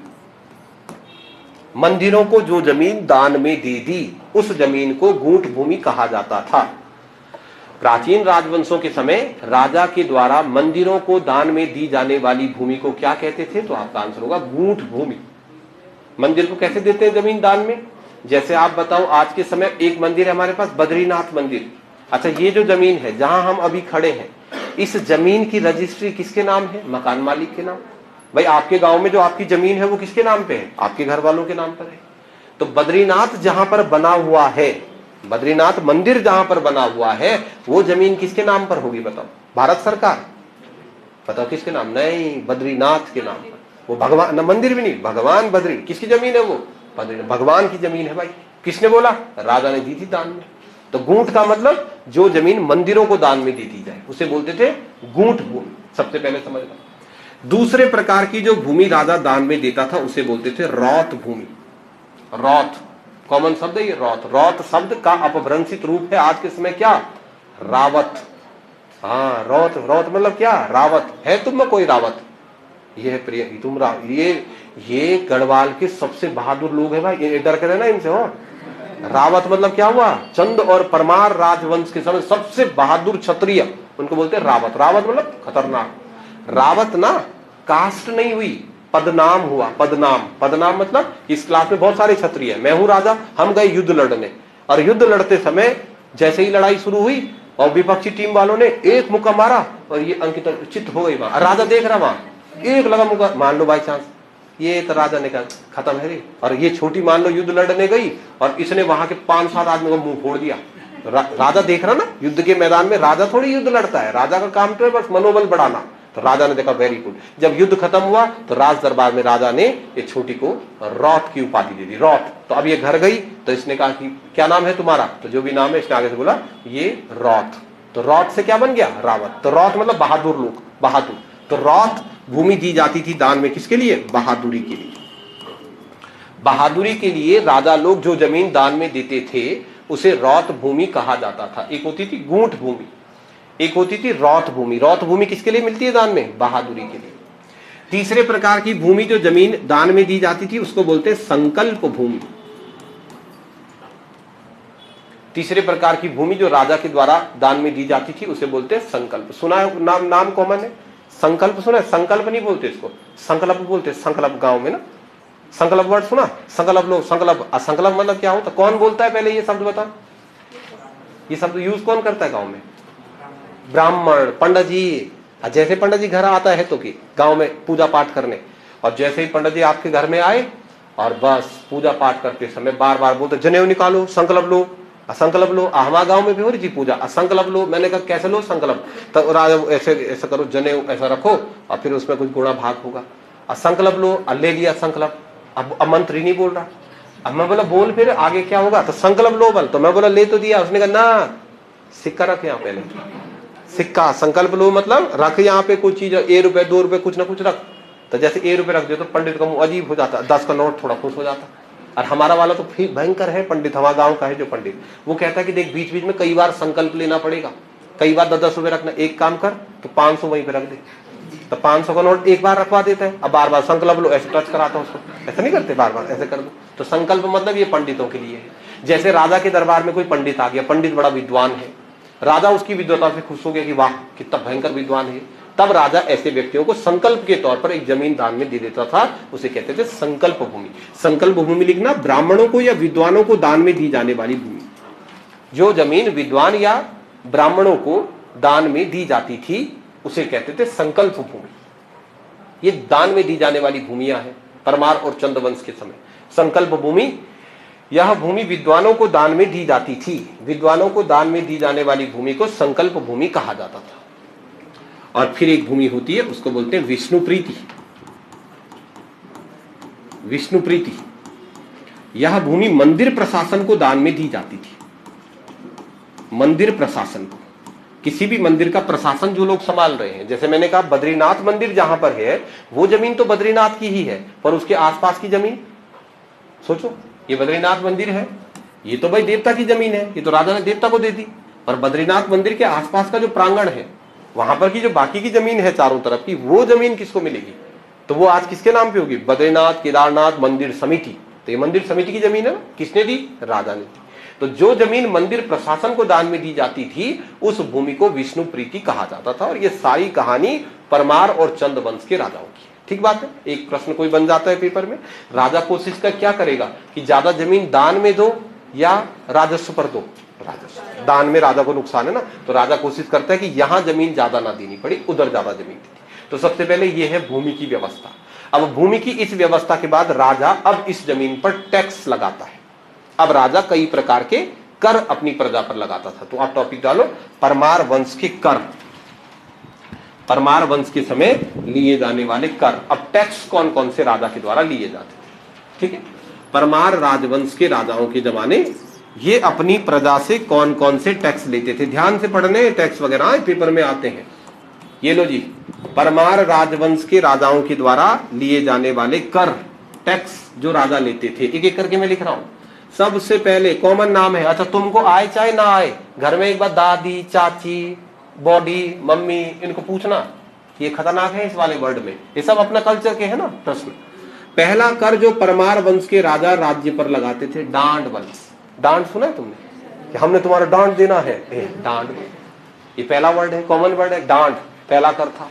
मंदिरों को जो जमीन दान में दे दी, उस जमीन को गूंठ भूमि कहा जाता था। प्राचीन राजवंशों के समय राजा के द्वारा मंदिरों को दान में दी जाने वाली भूमि को क्या कहते थे? तो आपका आंसर होगा गूंठ भूमि। मंदिर को कैसे देते हैं जमीन दान में? जैसे आप बताओ, आज के समय एक मंदिर है हमारे पास, बद्रीनाथ मंदिर। अच्छा, ये जो जमीन है जहां हम अभी खड़े हैं, इस जमीन की रजिस्ट्री किसके नाम है? मकान मालिक के नाम। भाई आपके गांव में जो आपकी जमीन है वो किसके नाम पे है? आपके घर वालों के नाम पर है। तो बद्रीनाथ जहां पर बना हुआ है, बद्रीनाथ मंदिर जहां पर बना हुआ है, वो जमीन किसके नाम पर होगी बताओ? भारत सरकार। बताओ किसके नाम? नहीं, बद्रीनाथ के नाम पर। वो भगवान, न मंदिर भी नहीं, भगवान बद्री। किसकी जमीन है वो? बद्रीनाथ, भगवान की जमीन है भाई। किसने बोला? राजा ने दी थी दान में। तो गूंठ का मतलब जो जमीन मंदिरों को दान में दी जाए उसे बोलते थे गूंठ भूमि। सबसे पहले समझना। दूसरे प्रकार की जो भूमि राजा दान में देता था उसे बोलते थे रौत भूमि। रौत कॉमन शब्द है ये, रौत। रौत शब्द का अपभ्रंशित रूप है आज के समय क्या? रावत। हाँ, रौत, रौत मतलब क्या? रावत। है तुम में कोई रावत? ये है प्रिय, तुम ये गढ़वाल के सबसे बहादुर लोग है भाई, ये डर के रहना इनसे। हो रावत मतलब क्या हुआ? चंद और परमार राजवंश के समय सबसे बहादुर क्षत्रिय, उनको बोलते हैं रावत। रावत मतलब खतरनाक। रावत ना कास्ट नहीं हुई, पदनाम हुआ। पदनाम, पदनाम मतलब इस क्लास में बहुत सारे क्षत्रिय, मैं हूं राजा, हम गए युद्ध लड़ने, और युद्ध लड़ते समय जैसे ही लड़ाई शुरू हुई और विपक्षी टीम वालों ने एक मुक्का मारा और ये अंकित चित्त हो गई वहां। राजा देख रहा, वहां एक लगा मुक्का, मान लो बाई चांस ये, तो राजा ने कहा खत्म है रे। और ये छोटी मान लो युद्ध लड़ने गई और इसने वहां के 5-7 आदमी को मुंह फोड़ दिया। राजा देख रहा ना, युद्ध के मैदान में राजा थोड़ी युद्ध लड़ता है, राजा का काम तो है बस मनोबल बढ़ाना। तो राजा ने देखा वेरी गुड। जब युद्ध खत्म हुआ तो राज दरबार में राजा ने ये छोटी को रौत की उपाधि दे दी, रौत। तो अब ये घर गई तो इसने कहा कि क्या नाम है तुम्हारा? तो जो भी नाम है, इसने आगे से बोला ये रौत। तो रौत से क्या बन गया? रावत। तो रौत मतलब बहादुर लोग, बहादुर। तो रौत भूमि दी जाती थी दान में, किसके लिए? बहादुरी के लिए। बहादुरी के लिए राजा लोग जो जमीन दान में देते थे उसे रौत भूमि कहा जाता था। एक होती थी गूंठ भूमि, एक होती थी रौत भूमि। रौत भूमि किसके लिए मिलती है दान में? बहादुरी के लिए। तीसरे प्रकार की भूमि जो जमीन दान में दी जाती थी उसको बोलते हैं संकल्प भूमि। तीसरे प्रकार की भूमि जो राजा के द्वारा दान में दी जाती थी उसे बोलते हैं संकल्प। सुना है नाम कॉमन है, संकल्प सुना है? संकल्प नहीं बोलते इसको, संकल्प बोलते। संकल्प गांव में ना, संकल्प वर्ड सुना? संकल्प लो, संकल्प। असंकल्प मतलब क्या होता? कौन बोलता है पहले ये शब्द बता? ये शब्द यूज कौन करता है गांव में? ब्राह्मण, पंडित जी। जैसे पंडित जी घर आता है तो कि गांव में पूजा पाठ करने, और जैसे ही पंडित जी आपके घर में आए और बस पूजा पाठ करते समय बार बार बोलते जनेऊ निकालो, संकल्प लो, असंकल्प लो। हमारे गांव में भी हो रही थी पूजा, असंकल्प लो। मैंने कहा कैसे लो संकल्प? तो राजा ऐसे ऐसा करो, जनेऊ ऐसा रखो और फिर उसमें कुछ गुणा भाग होगा। असंकल्प लो, ले लिया संकल्प। अब मंत्री नहीं बोल रहा। अब मैं बोला बोल फिर आगे क्या होगा? तो संकल्प लो बल। तो मैं बोला ले तो दिया। उसने कहा ना, सिक्का रख यहाँ पहले, सिक्का। संकल्प लो मतलब रख यहाँ पे कोई चीज, 1 रुपए 2 रुपए कुछ ना कुछ रख। तो जैसे 1 रुपए रख दे तो पंडित का मुंह अजीब हो जाता, 10 का नोट थोड़ा खुश हो जाता। और हमारा वाला तो फिर भयंकर है पंडित, हमारा गांव का है जो पंडित, वो कहता है कि देख बीच बीच में कई बार संकल्प लेना पड़ेगा, कई बार 10-10 रुपए रखना। एक काम कर तो 500 वहीं पे रख दे। तो 500 का नोट एक बार रखवा देता है, अब बार बार संकल्प लो ऐसे टच कराता है उसको। ऐसा नहीं करते, बार बार ऐसे कर दो। तो संकल्प मतलब ये पंडितों के लिए है। जैसे राजा के दरबार में कोई पंडित आ गया, पंडित बड़ा विद्वान है, राजा उसकी विद्वता से खुश हो गया कि वाह कितना भयंकर विद्वान है, तब राजा ऐसे व्यक्तियों को संकल्प के तौर पर एक जमीन दान में दे देता था। उसे कहते थे संकल्प भूमि। संकल्प भूमि लिखना, ब्राह्मणों को या विद्वानों को दान में दी जाने वाली भूमि। जो जमीन विद्वान या ब्राह्मणों को दान में दी जाती थी उसे कहते थे संकल्प भूमि। ये दान में दी जाने वाली भूमियां हैं परमार और चंद्रवंश के समय। संकल्प भूमि, यह भूमि विद्वानों को दान में दी जाती थी। विद्वानों को दान में दी जाने वाली भूमि को संकल्प भूमि कहा जाता था। और फिर एक भूमि होती है उसको बोलते हैं विष्णु प्रीति। विष्णु प्रीति, यह भूमि मंदिर प्रशासन को दान में दी जाती थी। मंदिर प्रशासन को, किसी भी मंदिर का प्रशासन जो लोग संभाल रहे हैं, जैसे मैंने कहा बद्रीनाथ मंदिर जहां पर है वो जमीन तो बद्रीनाथ की ही है, पर उसके आसपास की जमीन सोचो, ये बद्रीनाथ मंदिर है, ये तो भाई देवता की जमीन है, ये तो राजा ने देवता को दे दी। पर बद्रीनाथ मंदिर के आसपास का जो प्रांगण है वहां पर की जो बाकी की जमीन है चारों तरफ की, वो जमीन किसको मिलेगी? तो वो आज किसके नाम पे होगी? बद्रीनाथ केदारनाथ मंदिर समिति। तो ये मंदिर समिति की जमीन है, किसने दी? राजा ने दी। तो जो जमीन मंदिर प्रशासन को दान में दी जाती थी उस भूमि को विष्णु प्रीति कहा जाता था। और ये सारी कहानी परमार और चंद वंश के राजाओं की। ठीक बात है। एक प्रश्न कोई बन जाता है पेपर में, राजा कोशिश कर क्या करेगा कि ज्यादा जमीन दान में दो या राजस्व पर दो? राजस्व। दान में राजा को नुकसान है ना, तो राजा कोशिश करता है कि यहां जमीन ज्यादा ना देनी पड़े, उधर ज्यादा जमीन दी। तो सबसे पहले यह है भूमि की व्यवस्था। अब भूमि की इस व्यवस्था के बाद राजा अब इस जमीन पर टैक्स लगाता है। अब राजा कई प्रकार के कर अपनी प्रजा पर लगाता था। तो आप टॉपिक डालो परमार वंश के कर। परमार वंश के समय लिए जाने वाले कर। अब टैक्स कौन कौन से राजा के द्वारा लिए जाते थे? ठीक है, परमार राजवंश के राजाओं के जमाने ये अपनी प्रजा से कौन कौन से टैक्स लेते थे। ध्यान से पढ़ने, टैक्स वगैरह पेपर में आते हैं। ये लो जी, परमार राजवंश के राजाओं के द्वारा लिए जाने वाले कर, टैक्स जो राजा लेते थे। एक एक करके मैं लिख रहा हूं। सबसे पहले कॉमन नाम है, अच्छा तुमको आए चाहे ना आए, घर में एक बार दादी चाची बॉडी मम्मी इनको पूछना, ये खतरनाक है इस वाले वर्ड में, ये सब अपना कल्चर के है ना प्रश्न। पहला कर जो परमार वंश के राजा राज्य पर लगाते थे, डांड वंश। डांड सुना है तुमने कि हमने तुम्हारा डांड देना है? डांड, ये पहला वर्ड है, कॉमन वर्ड है। डांड पहला कर था।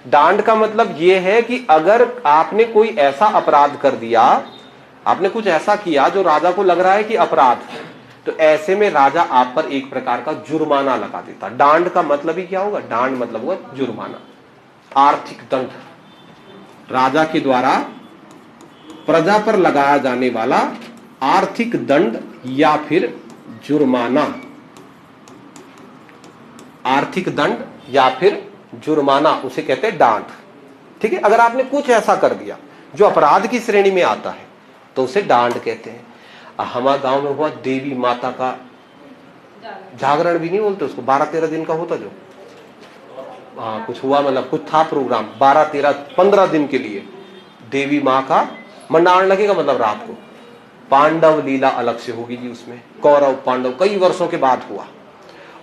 डांड का मतलब यह है कि अगर आपने कोई ऐसा अपराध कर दिया, आपने कुछ ऐसा किया जो राजा को लग रहा है कि अपराध, तो ऐसे में राजा आप पर एक प्रकार का जुर्माना लगा देता। डांड का मतलब ही क्या होगा? डांड मतलब हुआ जुर्माना, आर्थिक दंड। राजा के द्वारा प्रजा पर लगाया जाने वाला आर्थिक दंड या फिर जुर्माना। आर्थिक दंड या फिर जुर्माना उसे कहते हैं डांड। ठीक है, अगर आपने कुछ ऐसा कर दिया जो अपराध की श्रेणी में आता है तो उसे डांड कहते हैं। हमारे गांव में हुआ देवी माता का जागरण भी नहीं बोलते उसको, 12-13 दिन का होता जो, हाँ कुछ हुआ, मतलब कुछ था प्रोग्राम 12-13-15 दिन के लिए देवी माँ का मंडारण लगेगा, मतलब रात को। पांडव लीला अलग से होगी जी उसमें, कौरव पांडव कई वर्षों के बाद हुआ।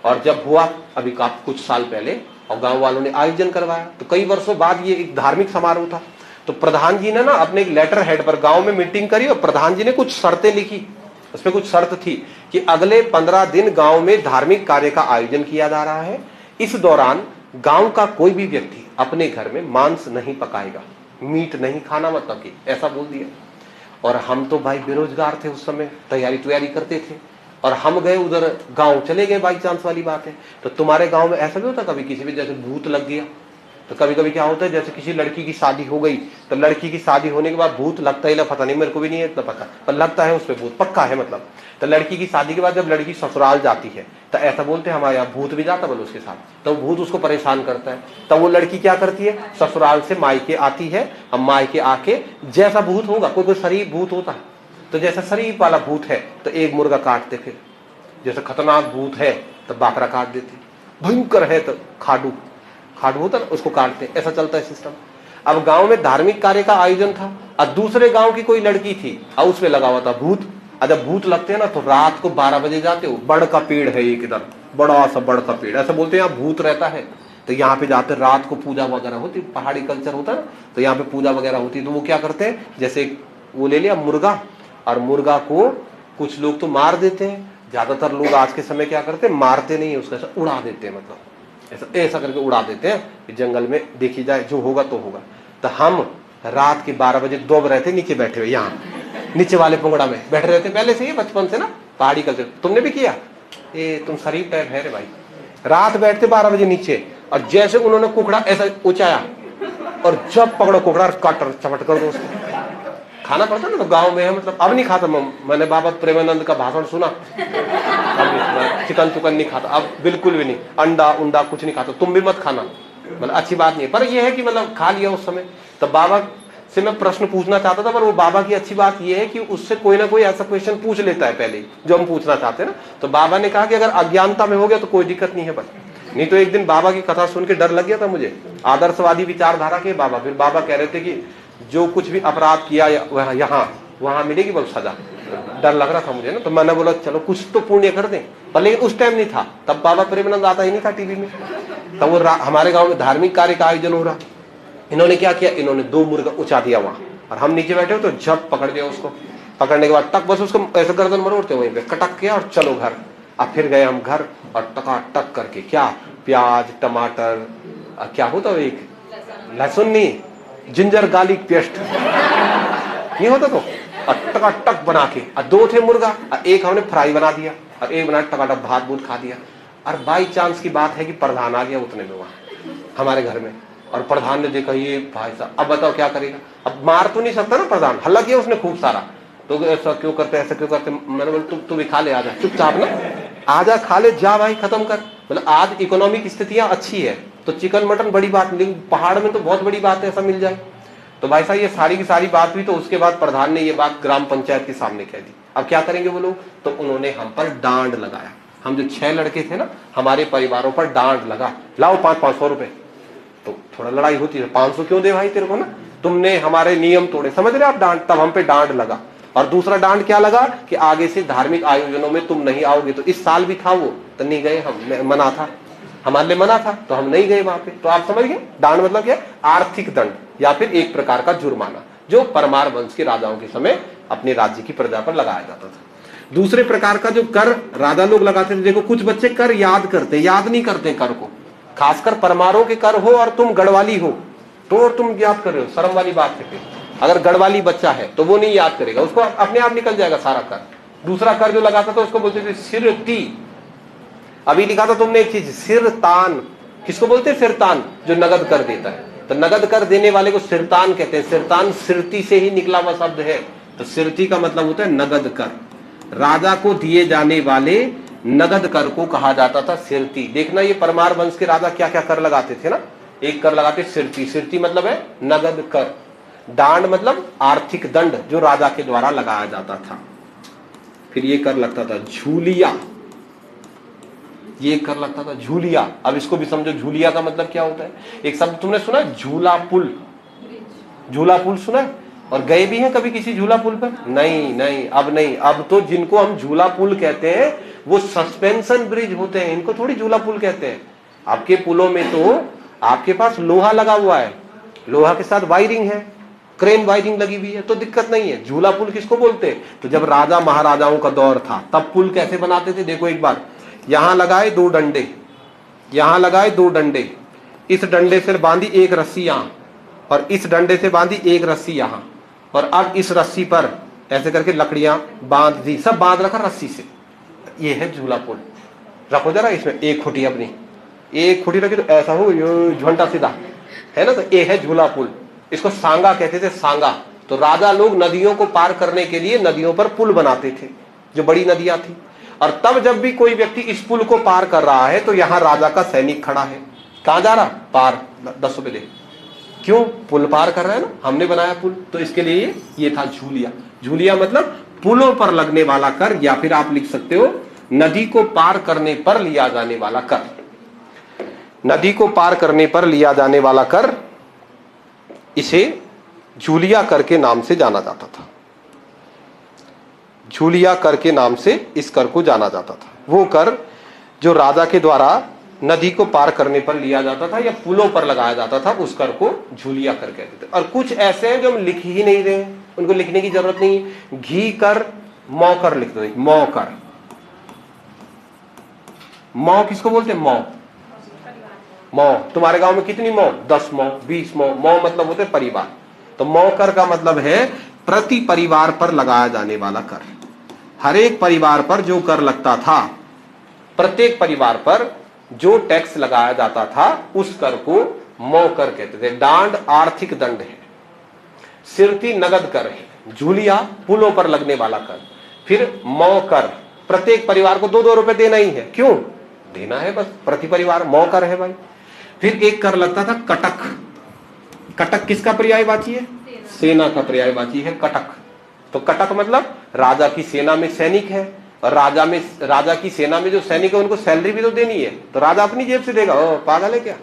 और जब हुआ अभी कुछ साल पहले और गांव वालों ने आयोजन करवाया, तो कई वर्षों बाद ये एक धार्मिक समारोह था। तो प्रधान जी ने ना अपने एक लेटर हेड पर गांव में मीटिंग करी और प्रधान जी ने कुछ शर्तें लिखी। उसमें कुछ शर्त थी कि अगले 15 दिन गांव में धार्मिक कार्य का आयोजन किया जा रहा है। इस दौरान गांव का कोई भी व्यक्ति अपने घर में मांस नहीं पकाएगा, मीट नहीं खाना, मतलब कि ऐसा बोल दिया। और हम तो भाई बेरोजगार थे उस समय, तैयारी करते थे, और हम गए उधर, गांव चले गए, बाई चांस वाली बात है। तो तुम्हारे गांव में ऐसा भी होता कभी किसी भी, जैसे भूत लग गया, तो कभी कभी क्या होता है, जैसे किसी लड़की की शादी हो गई, तो लड़की की शादी होने के बाद भूत लगता ही ना, पता नहीं, मेरे को भी नहीं है इतना पता, पर लगता है उस पर भूत पक्का है मतलब। तो लड़की की शादी के बाद जब लड़की ससुराल जाती है तो ऐसा बोलते हैं हमारे यहाँ भूत भी जाता बोलो उसके साथ, तो भूत उसको परेशान करता है। तब वो लड़की क्या करती है, ससुराल से मायके आती है। अब मायके आके जैसा भूत होगा, कोई शरीफ भूत होता है, तो जैसा शरीफ वाला भूत है तो एक मुर्गा काटते, फिर जैसे खतरनाक भूत है तो बाकरा काट देते, भयंकर है तो खाडू होता ना, उसको काटते। ऐसा चलता है सिस्टम। अब गांव में धार्मिक कार्य का आयोजन था, और दूसरे गांव की कोई लड़की थी और उसमें लगा हुआ था भूत। जब भूत लगते हैं ना तो रात को 12 बजे जाते हो, बड़ का पेड़ है एक इधर, बड़ा सा बड़ का पेड़, ऐसा बोलते हैं यहाँ भूत रहता है, तो यहाँ पे जाते, रात को पूजा वगैरह होती, पहाड़ी कल्चर होता है ना, तो यहाँ पे पूजा वगैरह होती। तो वो क्या करते हैं, जैसे वो ले लिया मुर्गा, और मुर्गा को कुछ लोग तो मार देते हैं, ज्यादातर लोग आज के समय क्या करते हैं, मारते नहीं है उसको, ऐसा उड़ा देते हैं, मतलब ऐसा करके उड़ा देते हैं कि जंगल में देखी जाए, जो होगा तो होगा। तो हम रात के 12 बजे दौब रहे थे, नीचे बैठे हुए, यहाँ नीचे वाले पुंगड़ा में बैठे रहते पहले से ही, बचपन से ना, पहाड़ी कल्चर। तुमने भी किया, ये तुम शरीफ टाइप है रे भाई। रात बैठते 12 बजे नीचे, और जैसे उन्होंने कुकड़ा ऐसा उचाया, और जब पकड़ो कुकड़ा काट चपट कर दो उसको, खाना पड़ता ना। तो गांव में है, मतलब अब नहीं खाता। मैंने बाबा प्रेमानंद का भाषण सुना, अब नहीं सुना, चिकन चुकन नहीं खाता अब, बिल्कुल भी नहीं, अंडा उंडा कुछ नहीं खाता। तुम भी मत खाना, मतलब अच्छी बात नहीं है, पर यह है कि मतलब खा लिया उस समय। तो बाबा से मैं प्रश्न पूछना चाहता था, पर वो बाबा की अच्छी बात यह है कि उससे कोई ना कोई ऐसा क्वेश्चन पूछ लेता है पहले जो हम पूछना चाहते हैं ना। तो बाबा ने कहा कि अगर अज्ञानता में हो गया तो कोई दिक्कत नहीं है बस। नहीं तो एक दिन बाबा की कथा सुन के डर लग गया था मुझे, आदर्शवादी विचारधारा के बाबा। फिर बाबा कह रहे थे कि जो कुछ भी अपराध किया यहाँ वहां मिलेगी बहुत सजा। डर लग रहा था मुझे ना, तो मैंने बोला चलो कुछ तो पुण्य कर दें, पर लेकिन उस टाइम नहीं था, तब बाबा प्रेमानंद आता ही नहीं था टीवी में। तब वो हमारे गांव में धार्मिक कार्य का आयोजन हो रहा। इन्होंने क्या किया, इन्होंने 2 मुर्गा उचा दिया वहां, और हम नीचे बैठे हो तो झप पकड़ दिया उसको। पकड़ने के बाद तक बस उसको ऐसे गर्दन मरोड़ते वहीं पे कटक किया और चलो घर। अब फिर गए हम घर, और टकाटक करके क्या, प्याज टमाटर, क्या होता है एक लहसुन नहीं, जिंजर गार्लिक पेस्ट नहीं होता, तो टकाटक बना के, और 2 थे मुर्गा, और एक हमने फ्राई बना दिया, और एक बना टकाटक भात बूत खा दिया। और बाई चांस की बात है कि प्रधान आ गया उतने में वहां हमारे घर में, और प्रधान ने देखा ये भाई साहब, अब बताओ क्या करेगा। अब मार तो नहीं सकता ना प्रधान, हल्ला किया उसने खूब सारा, तो ऐसा क्यों करते, ऐसा क्यों करते। मैंने बोला तू भी खा ले, आजा चुपचाप ना, आजा खा ले, जा भाई खत्म कर। मतलब आज इकोनॉमिक स्थितियां अच्छी है तो चिकन मटन बड़ी बात नहीं, लेकिन पहाड़ में तो बहुत बड़ी बात है ऐसा मिल जाए। तो भाई साहब ये सारी की सारी बात हुई। तो उसके बाद प्रधान ने ये बात ग्राम पंचायत के सामने कह दी। अब क्या करेंगे वो लोग, तो उन्होंने हम पर डांड लगाया। हम जो 6 लड़के थे ना, हमारे परिवारों पर डांड लगा, लाओ 500 रुपए। तो थोड़ा लड़ाई होती है, 500 क्यों दे भाई तेरे को ना, तुमने हमारे नियम तोड़े, समझ रहे आप डांड। तब हम पे डांड लगा। और दूसरा डांड क्या लगा कि आगे से धार्मिक आयोजनों में तुम नहीं आओगे। तो इस साल भी था वो, तो नहीं गए हम, मना था हमारे लिए, मना था तो हम नहीं गए वहां पे। तो आप समझ गए डांड मतलब क्या, आर्थिक दंड या फिर एक प्रकार का जुर्माना, जो परमार वंश के राजाओं के समय अपने राज्य की प्रजा पर लगाया जाता था। दूसरे प्रकार का जो कर राजा लोग लगाते थे, देखो कुछ बच्चे कर याद नहीं करते कर को, खासकर परमारों के कर हो और तुम गढ़वाली हो तो तुम याद कर रहे हो, शर्म वाली बात है। अगर गढ़वाली बच्चा है तो वो नहीं याद करेगा, उसको अपने आप निकल जाएगा सारा कर। दूसरा कर जो लगाता था उसको बोलते थे सिरती। अभी लिखा था तुमने एक चीज, सिरतान। किसको बोलते हैं, सिरतान, जो नगद कर देता है। तो नगद कर देने वाले को सिरतान कहते हैं। सिरतान सिरती से ही निकला हुआ शब्द है। तो सिरती का मतलब होता है नगद कर। राजा को दिए जाने वाले नगद कर को कहा जाता था सिरती। देखना ये परमार वंश के राजा क्या क्या कर लगाते थे ना, एक कर लगाते सिरती। सिरती मतलब है नगद कर। डांड मतलब आर्थिक दंड जो राजा के द्वारा लगाया जाता था। फिर ये कर लगता था झूलिया, ये कर लगता था झूलिया। अब इसको भी समझो, झूलिया का मतलब क्या होता है। एक शब्द तुमने सुना झूला पुल, झूला पुल सुना है? और गए भी हैं कभी किसी झूला पुल पर? नहीं, अब नहीं। अब तो जिनको हम झूला पुल कहते हैं वो सस्पेंशन ब्रिज होते हैं, इनको थोड़ी झूला पुल कहते हैं। आपके पुलों में तो आपके पास लोहा लगा हुआ है, लोहा के साथ वायरिंग है, क्रेन वायरिंग लगी हुई है तो दिक्कत नहीं है। झूला पुल किसको बोलते हैं? तो जब राजा महाराजाओं का दौर था तब पुल कैसे बनाते थे? देखो एक बार, यहां लगाए 2 डंडे, यहां लगाए 2 डंडे, इस डंडे से बांधी एक रस्सी यहां, और इस डंडे से बांधी एक रस्सी यहां, और अब इस रस्सी पर ऐसे करके लकड़ियां बांध दी, सब बांध रखा रस्सी से। ये है झूला पुल। रखो जरा इसमें एक खुटी, अपनी एक खुटी रखी तो ऐसा हो झंटा सीधा है ना। तो ये है झूला पुल। इसको सांगा कहते थे, सांगा। तो राजा लोग नदियों को पार करने के लिए नदियों पर पुल बनाते थे, जो बड़ी नदियां थी। और तब जब भी कोई व्यक्ति इस पुल को पार कर रहा है तो यहां राजा का सैनिक खड़ा है। कहां जा रहा? पार। 10 रुपए दे। क्यों? पुल पार कर रहा है ना, हमने बनाया पुल, तो इसके लिए ये था झूलिया। झूलिया मतलब पुलों पर लगने वाला कर, या फिर आप लिख सकते हो नदी को पार करने पर लिया जाने वाला कर। नदी को पार करने पर लिया जाने वाला कर, इसे झूलिया कर के नाम से जाना जाता था। झूलिया कर के नाम से इस कर को जाना जाता था। वो कर जो राजा के द्वारा नदी को पार करने पर लिया जाता था या पुलों पर लगाया जाता था, उस कर को झूलिया कर कहते थे। और कुछ ऐसे हैं जो हम लिख ही नहीं रहे, उनको लिखने की जरूरत नहीं है। घी कर, मौ कर लिख दो। मौ कर, मौ किसको बोलते हैं? मौ। मौ तुम्हारे गांव में कितनी मौ? 10 मौ, 20 मौ। मौ मतलब होते परिवार। तो मौ कर का मतलब है प्रति परिवार पर लगाया जाने वाला कर। हर एक परिवार पर जो कर लगता था, प्रत्येक परिवार पर जो टैक्स लगाया जाता था, उस कर को मौ कर कहते थे। डांड आर्थिक दंड है, सिरती नगद कर है, झूलिया पुलों पर लगने वाला कर, फिर मौ कर प्रत्येक परिवार को 2-2 रुपए देना ही है। क्यों देना है? बस प्रति परिवार मौ कर है भाई। फिर एक कर लगता था कटक। कटक किसका पर्यायवाची है? सेना का पर्यायवाची है कटक। तो कटक मतलब राजा की सेना में सैनिक है, और राजा की सेना में जो सैनिक है उनको सैलरी भी तो देनी है। तो राजा अपनी जेब से देगा? पागल है क्या?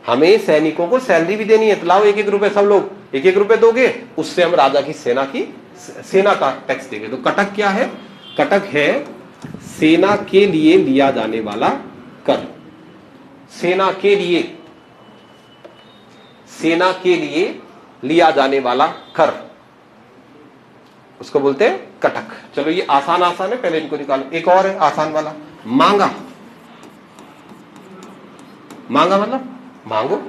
हमें सैनिकों को सैलरी भी देनी है, तो लाओ 1-1 रुपए, सब लोग 1-1 रुपए दोगे, उससे हम राजा की सेना का टैक्स देंगे। तो कटक क्या है? कटक है सेना के लिए लिया जाने वाला कर। सेना के लिए लिया जाने वाला कर, उसको बोलते हैं कटक। चलो ये आसान है, पहले इनको निकालो। एक और है आसान वाला, मांगा। मांगा मतलब मांगो।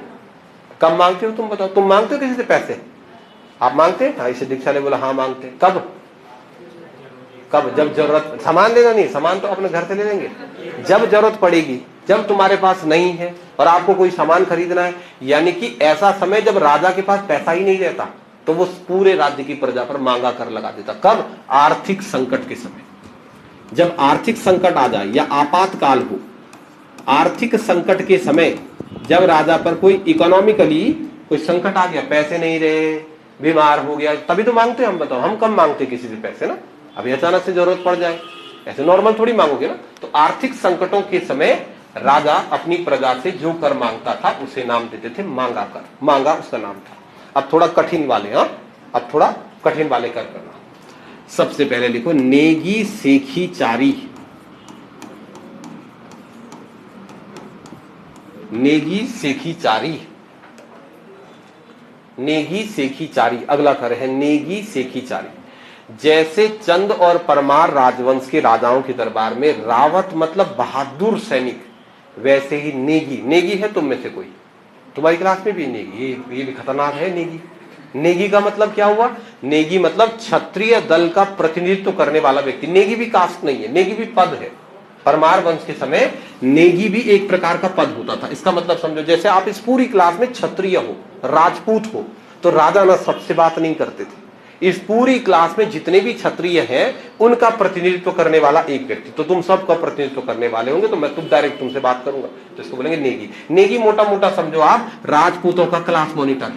कब मांगते हो तुम बताओ? तुम मांगते हो किसी से पैसे? आप मांगते हैं? इसे दीक्षा ने बोला हाँ मांगते। कब? जब जरूरत। सामान लेना नहीं, सामान तो अपने घर से ले लेंगे। जब जरूरत पड़ेगी, जब तुम्हारे पास नहीं है और आपको कोई सामान खरीदना है, यानी कि ऐसा समय जब राजा के पास पैसा ही नहीं रहता, तो वो पूरे राज्य की प्रजा पर मांगा कर लगा देता। कब? आर्थिक संकट के समय। जब आर्थिक संकट आ जाए या आपातकाल हो, आर्थिक संकट के समय जब राजा पर कोई इकोनॉमिकली कोई संकट आ गया, पैसे नहीं रहे, बीमार हो गया, तभी तो मांगते हम। बताओ हम कम मांगते किसी से पैसे ना? अभी अचानक से जरूरत पड़ जाए, ऐसे नॉर्मल थोड़ी मांगोगे ना। तो आर्थिक संकटों के समय राजा अपनी प्रजा से जो कर मांगता था उसे नाम देते थे मांगा कर। मांगा उसका नाम था। अब थोड़ा कठिन वाले, अब थोड़ा कठिन वाले कर करना। सबसे पहले लिखो नेगी सेखी चारी। नेगी सेखी चारी, नेगी सेखी चारी अगला कर है नेगी सेखी चारी। जैसे चंद और परमार राजवंश के राजाओं के दरबार में रावत मतलब बहादुर सैनिक, वैसे ही नेगी। नेगी है तुम में से कोई? तुम्हारी क्लास में भी नेगी? ये भी खतरनाक है नेगी। नेगी का मतलब क्या हुआ? नेगी मतलब क्षत्रिय दल का प्रतिनिधित्व करने वाला व्यक्ति। नेगी भी कास्ट नहीं है, नेगी भी पद है। परमार वंश के समय नेगी भी एक प्रकार का पद होता था। इसका मतलब समझो, जैसे आप इस पूरी क्लास में क्षत्रिय हो, राजपूत हो, तो राजा ना सबसे बात नहीं करते थे। इस पूरी क्लास में जितने भी क्षत्रिय हैं उनका प्रतिनिधित्व करने वाला एक व्यक्ति, तो तुम सबका प्रतिनिधित्व करने वाले होंगे, तो मैं डायरेक्ट तुमसे बात करूंगा, तो इसको बोलेंगे नेगी। नेगी मोटा मोटा समझो आप राजपूतों का क्लास मॉनिटर।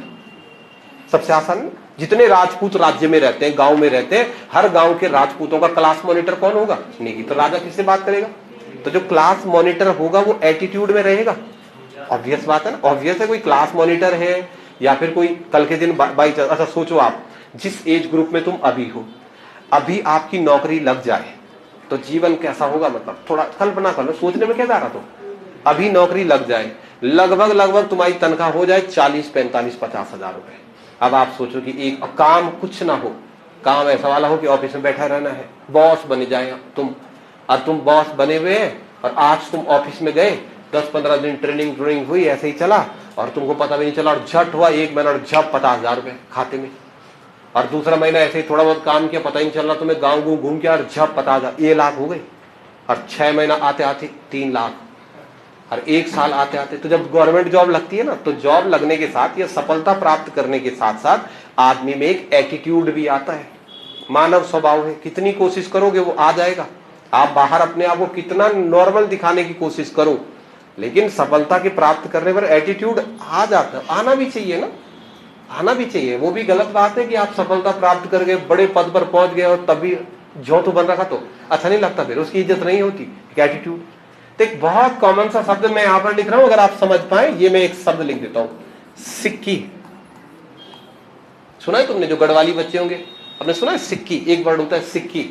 सबसे आसान, जितने राजपूत राज्य में रहते हैं, गांव में रहते हैं, हर गांव के राजपूतों का क्लास मॉनिटर कौन होगा? नेगी। तो राजा किससे बात करेगा? तो जो क्लास मॉनिटर होगा वो एटीट्यूड में रहेगा। ऑब्वियस बात है ना, ऑब्वियस है। कोई क्लास मॉनिटर है या फिर कोई कल के दिन बाई चांस, अच्छा सोचो आप जिस एज ग्रुप में तुम अभी हो, अभी आपकी नौकरी लग जाए तो जीवन कैसा होगा? मतलब थोड़ा कल्पना कर लो, सोचने में क्या जा रहा? तो अभी नौकरी लग जाए, लगभग तुम्हारी तनख्वाह हो जाए 40, 45, 50 हजार रुपए, अब आप सोचो कि एक काम कुछ ना हो, काम ऐसा वाला हो कि ऑफिस में बैठा रहना है, बॉस बन जाए तुम, और तुम बॉस बने हुए हैं और आज तुम ऑफिस में गए, 10-15 दिन ट्रेनिंग हुई, ऐसे ही चला और तुमको पता भी नहीं चला और झट हुआ 1 महीना और झप 50,000 रुपए खाते में, और दूसरा महीना ऐसे ही थोड़ा बहुत काम किया, पता ही नहीं चल रहा, तुम्हें गाँव घूम के और झप 50,000, ये लाख हो गए, और 6 महीना आते आते 3 लाख, और 1 साल आते आते। तो जब गवर्नमेंट जॉब लगती है ना, तो जॉब लगने के साथ या सफलता प्राप्त करने के साथ साथ आदमी में एक एटीट्यूड भी आता है, मानव स्वभाव है, कितनी कोशिश करोगे वो आ जाएगा। आप बाहर अपने आप को कितना नॉर्मल दिखाने की कोशिश करो, लेकिन सफलता की प्राप्त करने पर एटीट्यूड आ जाता है, आना भी चाहिए ना, आना भी चाहिए। वो भी गलत बात है कि आप सफलता प्राप्त कर गए, बड़े पद पर पहुंच गए और तभी जो तो बन रखा, तो अच्छा नहीं लगता, फिर उसकी इज्जत नहीं होती। एटीट्यूड तो एक बहुत कॉमन सा शब्द मैं यहां पर लिख रहा हूं, अगर आप समझ पाए, ये मैं एक शब्द लिख देता हूं, सिक्की। सुना है तुमने, जो गढ़वाली बच्चे होंगे आपने सुना है सिक्की, एक वर्ड होता है सिक्की।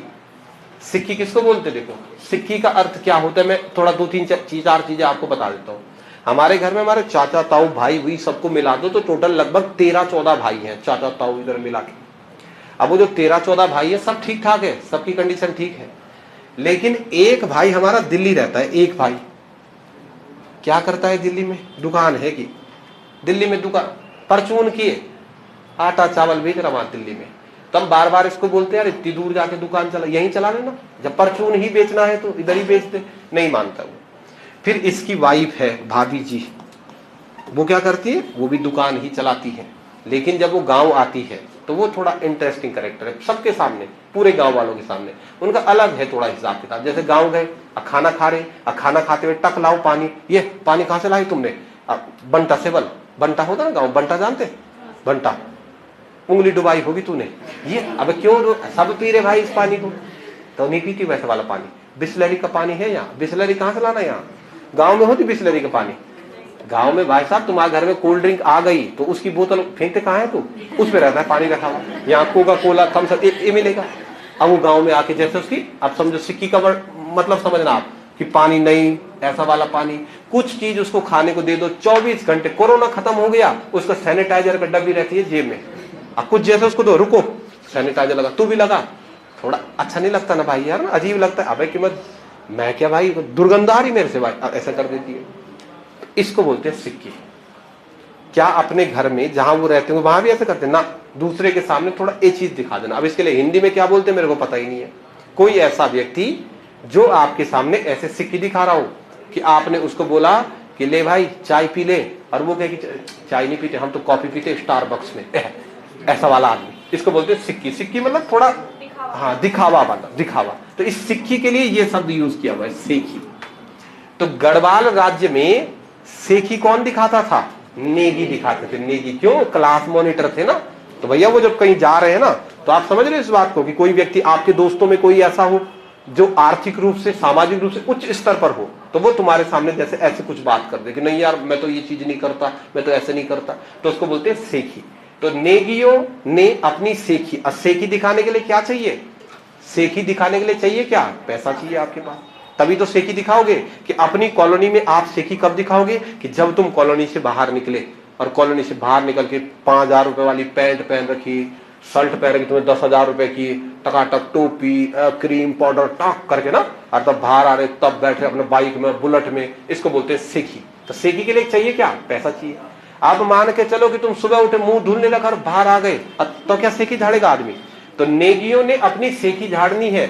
सिक्की किसको बोलते, देखो सिक्की का अर्थ क्या होता है, मैं थोड़ा 2-3-4 चीजें आपको बता देता हूँ। हमारे घर में हमारे चाचा ताऊ भाई हुई सबको मिला दो तो टोटल लगभग 13-14 भाई हैं, चाचा ताऊ इधर मिला के। अब वो जो 13-14 भाई है सब ठीक ठाक है, सबकी कंडीशन ठीक है, लेकिन एक भाई हमारा दिल्ली रहता है। एक भाई क्या करता है, दिल्ली में दुकान है कि दिल्ली में दुकान, परचून किए, आटा चावल बेच रहा वहां दिल्ली में। तो हम बार बार इसको बोलते हैं यार इतनी दूर जाके दुकान चला, यहीं चला लेना, जब परचून ही बेचना है तो इधर ही बेच दे, नहीं मानता वो। फिर इसकी वाइफ है भाभी जी, वो क्या करती है, वो भी दुकान ही चलाती है, लेकिन जब वो गांव आती है तो वो थोड़ा इंटरेस्टिंग कैरेक्टर है, सबके सामने, पूरे गांव वालों के सामने उनका अलग है थोड़ा हिसाब किताब। जैसे गांव गए, खाना खा रहे, खाना खाते हुए टक लाओ पानी, ये पानी कहां से लाई तुमने, बंटा से बल, बंटा होता ना गाँव, बंटा जानते, बंटा, उंगली डुबाई होगी तूने, ये अब क्यों सब पी रहे भाई इस पानी को, तो नहीं पीती वैसे वाला पानी, बिस्लरी का पानी है यहाँ, बिस्लरी कहां से लाना, यहाँ गांव में होती बिस्लरी का पानी। गांव में भाई साहब तुम्हारे घर में कोल्ड ड्रिंक आ गई तो उसकी बोतल फेंकते कहाँ है तू, उस पे रहता है पानी रखा हुआ, यहाँ कोका कोला थम्स अप ये मिलेगा। अब वो गांव में आके जैसे उसकी, आप समझो सिक्की का मतलब समझना आप, कि पानी नहीं, ऐसा वाला पानी, कुछ चीज उसको खाने को दे दो 24 घंटे, कोरोना खत्म हो गया उसका सैनिटाइजर का डब्बी रहती है जेब में, अब कुछ जैसे उसको दो, रुको सैनिटाइजर लगा, तू भी लगा, थोड़ा अच्छा नहीं लगता ना भाई यार, ना अजीब लगता है, अबे कि मैं क्या भाई, दुर्गंध आ रही मेरे से भाई, ऐसा कर देती है। इसको बोलते हैं सिक्की। क्या अपने घर में जहां वो रहते हैं वहां भी ऐसे करते हैं ना, दूसरे के सामने थोड़ा ये चीज दिखा देना। अब इसके लिए हिंदी में क्या बोलते हैं मेरे को पता ही नहीं है। कोई ऐसा व्यक्ति जो आपके सामने ऐसे सिक्की दिखा रहा हो कि आपने उसको बोला कि ले भाई चाय पी ले, और वो कहे कि चाय नहीं पीते हम तो कॉफी पीते स्टारबक्स में, ऐसा वाला आदमी, इसको बोलते हैं सिक्की। सिक्की मतलब थोड़ा हाँ दिखावा वाला, दिखावा। तो इस सिक्की के लिए ये शब्द यूज किया हुआ है, सेखी। तो गढ़वाल राज्य में सेखी कौन दिखाता था, नेगी दिखाते थे। नेगी क्यों, क्लास मॉनिटर थे ना, तो भैया वो जब कहीं जा रहे हैं ना, तो आप समझ रहे इस बात को कि कोई व्यक्ति आपके दोस्तों में कोई ऐसा हो जो आर्थिक रूप से, सामाजिक रूप से उच्च स्तर पर हो, तो वो तुम्हारे सामने जैसे ऐसे कुछ बात कर दे कि नहीं यार मैं तो ये चीज नहीं करता, मैं तो ऐसे नहीं करता, तो उसको बोलते हैं सेखी। तो नेगियों ने अपनी सेखी, और सेखी दिखाने के लिए क्या चाहिए, सेखी दिखाने के लिए चाहिए क्या, पैसा चाहिए आपके पास, तभी तो सेखी दिखाओगे। कि अपनी कॉलोनी में आप सेखी कब दिखाओगे, कि जब तुम कॉलोनी से बाहर निकले, और कॉलोनी से बाहर निकल के 5,000 रुपए वाली पैंट पहन रखी, शर्ट पहन रखी तुम्हें 10,000 रुपए की, टकाटक टोपी, क्रीम पाउडर टक करके ना, और तब बाहर आ रहे, तब बैठे अपने बाइक में, बुलेट में, इसको बोलते हैं सेखी। तो सेखी के लिए चाहिए क्या, पैसा चाहिए। आप मान के चलो कि तुम सुबह उठे, मुंह धुलने लगा और बाहर आ गए, तो क्या सेखी झाड़ेगा आदमी। तो नेगियों ने अपनी सेखी झाड़नी है,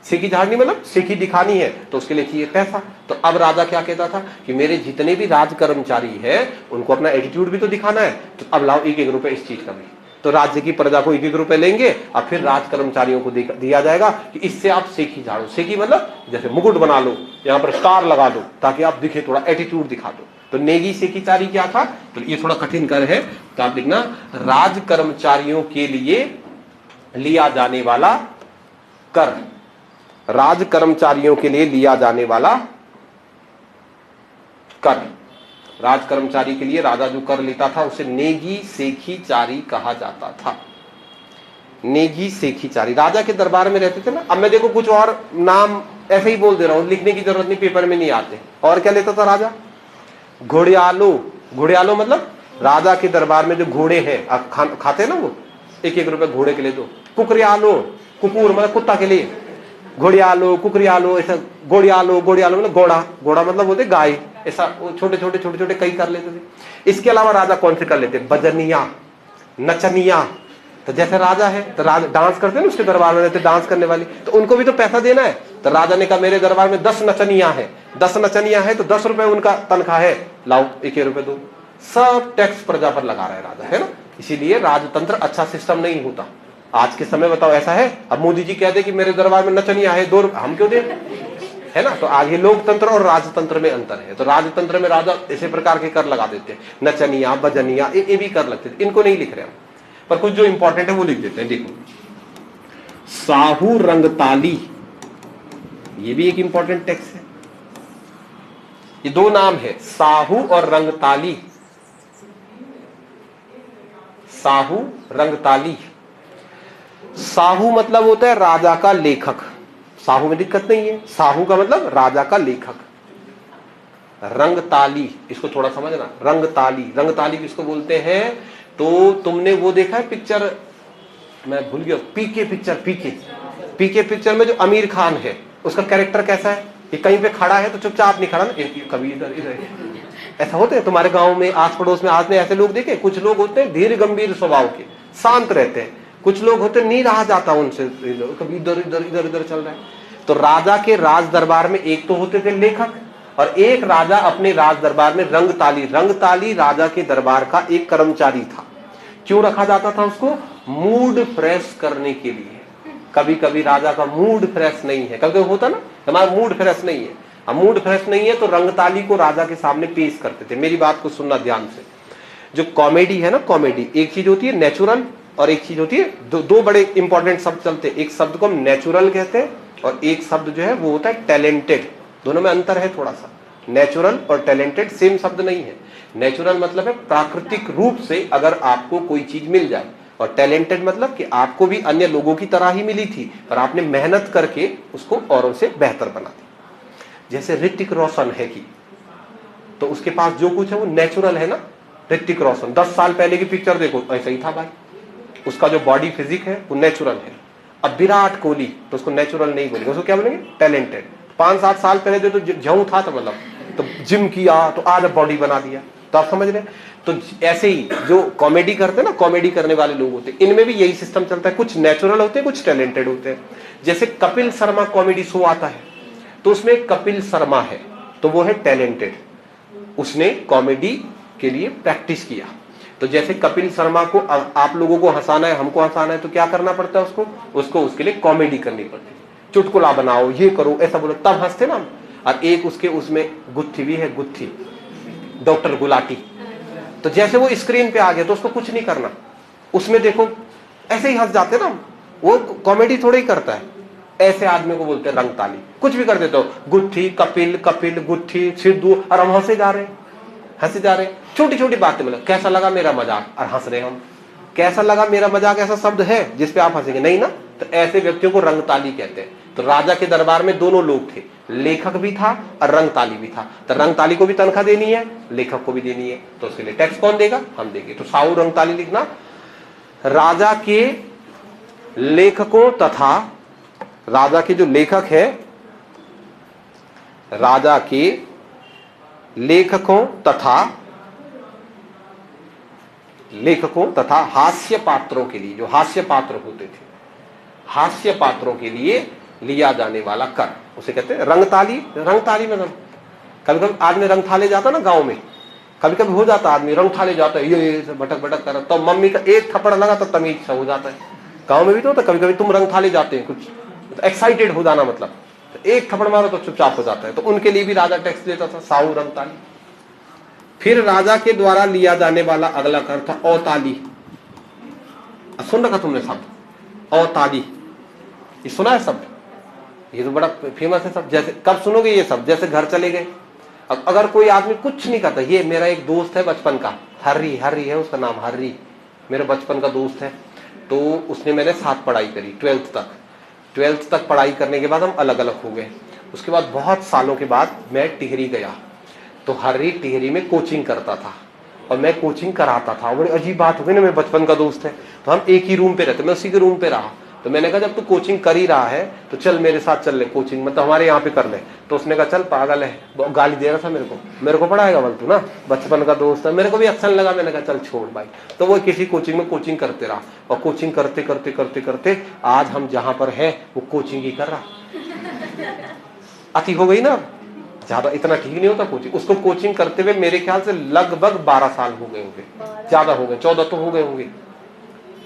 सेखी झाड़नी मतलब सेखी दिखानी है, तो उसके लिए चाहिए पैसा। तो अब राजा क्या कहता था कि मेरे जितने भी राज कर्मचारी है उनको अपना एटीट्यूड भी तो दिखाना है, तो अब लाओ 1-1 रुपए इस चीज का भी। तो राज्य की प्रजा को 1-1 रुपए लेंगे और फिर राज कर्मचारियों को दिया जाएगा कि इससे आप सेखी झाड़ो। सेखी मतलब जैसे मुकुट बना लो, यहाँ पर स्टार लगा दो ताकि आप दिखे, थोड़ा एटीट्यूड दिखा दो। तो नेगी सेखी चारी क्या था, तो ये थोड़ा कठिन कर है, तो आप लिखना राज कर्मचारियों के लिए लिया जाने वाला कर, राज कर्मचारियों के लिए लिया जाने वाला कर। राज कर्मचारी के लिए राजा जो कर लेता था उसे नेगी सेखी चारी कहा जाता था। नेगी सेखी चारी राजा के दरबार में रहते थे ना। अब मैं देखो कुछ और नाम ऐसे ही बोल दे रहा हूं, लिखने की जरूरत नहीं, पेपर में नहीं आते। और क्या लेता था राजा, घोड़ियालो। घोड़ियालो मतलब राजा के दरबार में जो घोड़े हैं, आप खाते हैं ना, वो 1-1 रुपए घोड़े के लिए दो। कुकरियालो, कुकुर मतलब कुत्ता के लिए, घोड़ियालो, कुकरियालो, ऐसा गोड़ियालो, गोड़ियालो मतलब घोड़ा, घोड़ा मतलब होते गाय, ऐसा छोटे छोटे कई कर लेते थे। इसके अलावा राजा कौन से कर लेते? बजनिया, नचनिया। तो जैसे राजा है तो डांस करते हैं ना, उसके दरबार में रहते डांस करने वाली, तो उनको भी तो पैसा देना है। तो राजा ने कहा मेरे दरबार में 10 नचनिया है, 10 नचनिया है तो 10 रुपए उनका तनख्वाह है, लाओ 1 रुपए दो। सब टैक्स प्रजा पर लगा रहा है राजा, है ना। इसीलिए राजतंत्र अच्छा सिस्टम नहीं होता। आज के समय बताओ ऐसा है? अब मोदी जी कहते कि मेरे दरबार में नचनिया है, 2 रुपए हम क्यों दें, है ना। तो आज ये लोकतंत्र और राजतंत्र में अंतर है। तो राजतंत्र में राजा इसी प्रकार के कर लगा देते हैं, नचनिया, बजनिया, ये भी कर लगते थे। इनको नहीं लिख रहे हम, पर कुछ जो इंपॉर्टेंट है वो लिख देते हैं। देखो, साहू रंगताली, ये भी एक इंपॉर्टेंट टेक्स्ट है। ये 2 नाम है, साहू और रंगताली। साहू रंगताली। साहू मतलब होता है राजा का लेखक। साहू में दिक्कत नहीं है, साहू का मतलब राजा का लेखक। रंगताली, इसको थोड़ा समझना। रंगताली, रंगताली किसको बोलते हैं? तो तुमने वो देखा है पिक्चर, मैं भूल गया, पीके पिक्चर, पीके पिक्चर में जो आमिर खान है उसका कैरेक्टर कैसा है? कि कहीं पे खड़ा है तो चुपचाप नहीं खड़ा ना, कभी इधर इधर, ऐसा होते हैं तुम्हारे गांव में, आस पड़ोस में आपने ऐसे लोग देखे? कुछ लोग होते हैं धीर गंभीर स्वभाव के, शांत रहते हैं। कुछ लोग होते नहीं रहा जाता उनसे, कभी इधर इधर इधर इधर चल रहा है। तो राजा के राज दरबार में एक तो होते थे लेखक, और एक राजा अपने राज दरबार में रंगताली। रंगताली राजा के दरबार का एक कर्मचारी था। क्यों रखा जाता था उसको? मूड फ्रेश करने के लिए। कभी कभी राजा का मूड फ्रेश नहीं है, कभी होता ना हमारा मूड फ्रेश नहीं है, अब मूड फ्रेश नहीं है तो रंगताली को राजा के सामने पेश करते थे। मेरी बात को सुनना ध्यान से। जो कॉमेडी है ना, कॉमेडी एक चीज होती है नेचुरल, और एक चीज होती है, दो बड़े इंपॉर्टेंट शब्द चलते हैं। एक शब्द को हम नेचुरल कहते हैं, और एक शब्द जो है वो होता है टैलेंटेड। दोनों में अंतर है थोड़ा सा। नेचुरल और टैलेंटेड सेम शब्द नहीं है। नेचुरल मतलब है प्राकृतिक रूप से अगर आपको कोई चीज मिल जाए, और टैलेंटेड मतलब कि आपको भी अन्य लोगों की तरह ही मिली थी, पर आपने मेहनत करके उसको औरों से बेहतर बना दी। जैसे ऋतिक रोशन है कि, तो उसके पास जो कुछ है वो नेचुरल है ना। ऋतिक रोशन 10 साल पहले की पिक्चर देखो, ऐसा ही था भाई। उसका जो बॉडी फिजिक है वो नेचुरल है। अब विराट कोहली, तो उसको नेचुरल नहीं बोलेंगे, उसको क्या बोलेंगे? टैलेंटेड। 5-7 साल पहले तो जऊं था, तो मतलब तो जिम किया तो आज बॉडी बना दिया। तो आप समझ रहे हैं? तो ऐसे ही जो कॉमेडी करते हैं ना, कॉमेडी करने वाले लोग होते हैं, इनमें भी यही सिस्टम चलता है। कुछ नेचुरल होते हैं, कुछ टैलेंटेड होते हैं। जैसे कपिल शर्मा कॉमेडी शो आता है, तो उसमें कपिल शर्मा है तो वो है टैलेंटेड, उसने कॉमेडी के लिए प्रैक्टिस किया। तो जैसे कपिल शर्मा को आप लोगों को हंसाना है, हमको हंसाना है, तो क्या करना पड़ता है? उसको उसके लिए कॉमेडी करनी पड़ती है। चुटकुला बनाओ, ये करो, ऐसा बोलो, तब हंसते ना। और एक उसके उसमें गुत्थी भी है, गुत्थी, डॉक्टर गुलाटी। तो जैसे वो स्क्रीन पे आ गया तो उसको कुछ नहीं करना, उसमें देखो ऐसे ही हंस जाते ना। वो कॉमेडी थोड़ी ही करता है। ऐसे आदमी को बोलते हैं रंगताली। कुछ भी कर देते हो, गुत्थी, कपिल, कपिल, गुत्थी, सिद्धू, और हम हंसे जा रहे हैं। छोटी छोटी बातें, मतलब कैसा लगा मेरा मजाक, और हंस रहे हम। कैसा लगा मेरा मजाक ऐसा शब्द है जिसपे आप हंसेंगे नहीं ना, तो ऐसे व्यक्तियों को रंगताली कहते हैं। तो राजा के दरबार में दोनों लोग थे, लेखक भी था और रंगताली भी था। तो रंगताली को भी तनख्वाह देनी है, लेखक को भी देनी है, तो उसके लिए टैक्स कौन देगा? हम देंगे। तो साहू रंगताली लिखना। राजा के लेखकों तथा, राजा के जो लेखक है, राजा के लेखकों तथा हास्य पात्रों के लिए, जो हास्य पात्र होते थे, हास्य पात्रों के लिए लिया जाने वाला कर, उसे कहते हैं रंगताली। रंगताली में कभी कभी आदमी रंगथाले जाता ना गांव में, कभी कभी हो जाता आदमी रंगथाले जाता है, ये भटक भटक कर, तो मम्मी का एक थप्पड़ लगा तो तमीज सा हो जाता है। गांव में भी तो होता, कभी कभी तुम रंगथाले जाते हैं, कुछ एक्साइटेड हो जाना, मतलब तो एक थप्पड़ मारो तो चुपचाप हो जाता है। तो उनके लिए भी राजा टैक्स देता था, साहू रंगताली। फिर राजा के द्वारा लिया जाने वाला अगला कर था औताली। सुन रखा तुमने शब्द औताली? ये सुना है शब्द? ये तो बड़ा फेमस है शब्द। जैसे कब सुनोगे ये शब्द? जैसे घर चले गए, अब अगर कोई आदमी कुछ नहीं करता, ये मेरा एक दोस्त है बचपन का, हर्री है उसका नाम, हर्री मेरे बचपन का दोस्त है। तो उसने मेरे साथ पढ़ाई करी 12th तक पढ़ाई करने के बाद हम अलग अलग हो गए। उसके बाद बहुत सालों के बाद मैं टिहरी गया, तो हर्री टिहरी में कोचिंग करता था। और मैं कोचिंग कराता था। बड़ी अजीब बात हो गई ना, मेरे बचपन का दोस्त है तो हम एक ही रूम पे रहते, मैं उसी के रूम पे रहा। तो मैंने कहा जब तू कोचिंग कर ही रहा है तो चल मेरे साथ चल ले कोचिंग, मतलब हमारे यहाँ पे कर ले। तो उसने कहा चल पागल है, गाली दे रहा था मेरे को पढ़ाएगा बोल तू ना, बचपन का दोस्त है। मेरे को भी अच्छा लगा, मैंने कहा चल छोड़ भाई। तो वो किसी कोचिंग में कोचिंग करते रहा और कोचिंग करते करते करते करते आज हम जहां पर है वो कोचिंग ही कर रहा। अति हो गई ना, ज्यादा इतना ठीक नहीं होता कोचिंग। उसको कोचिंग करते हुए मेरे ख्याल से लगभग 12 साल हो गए होंगे, ज्यादा हो गए, 14 तो हो गए होंगे।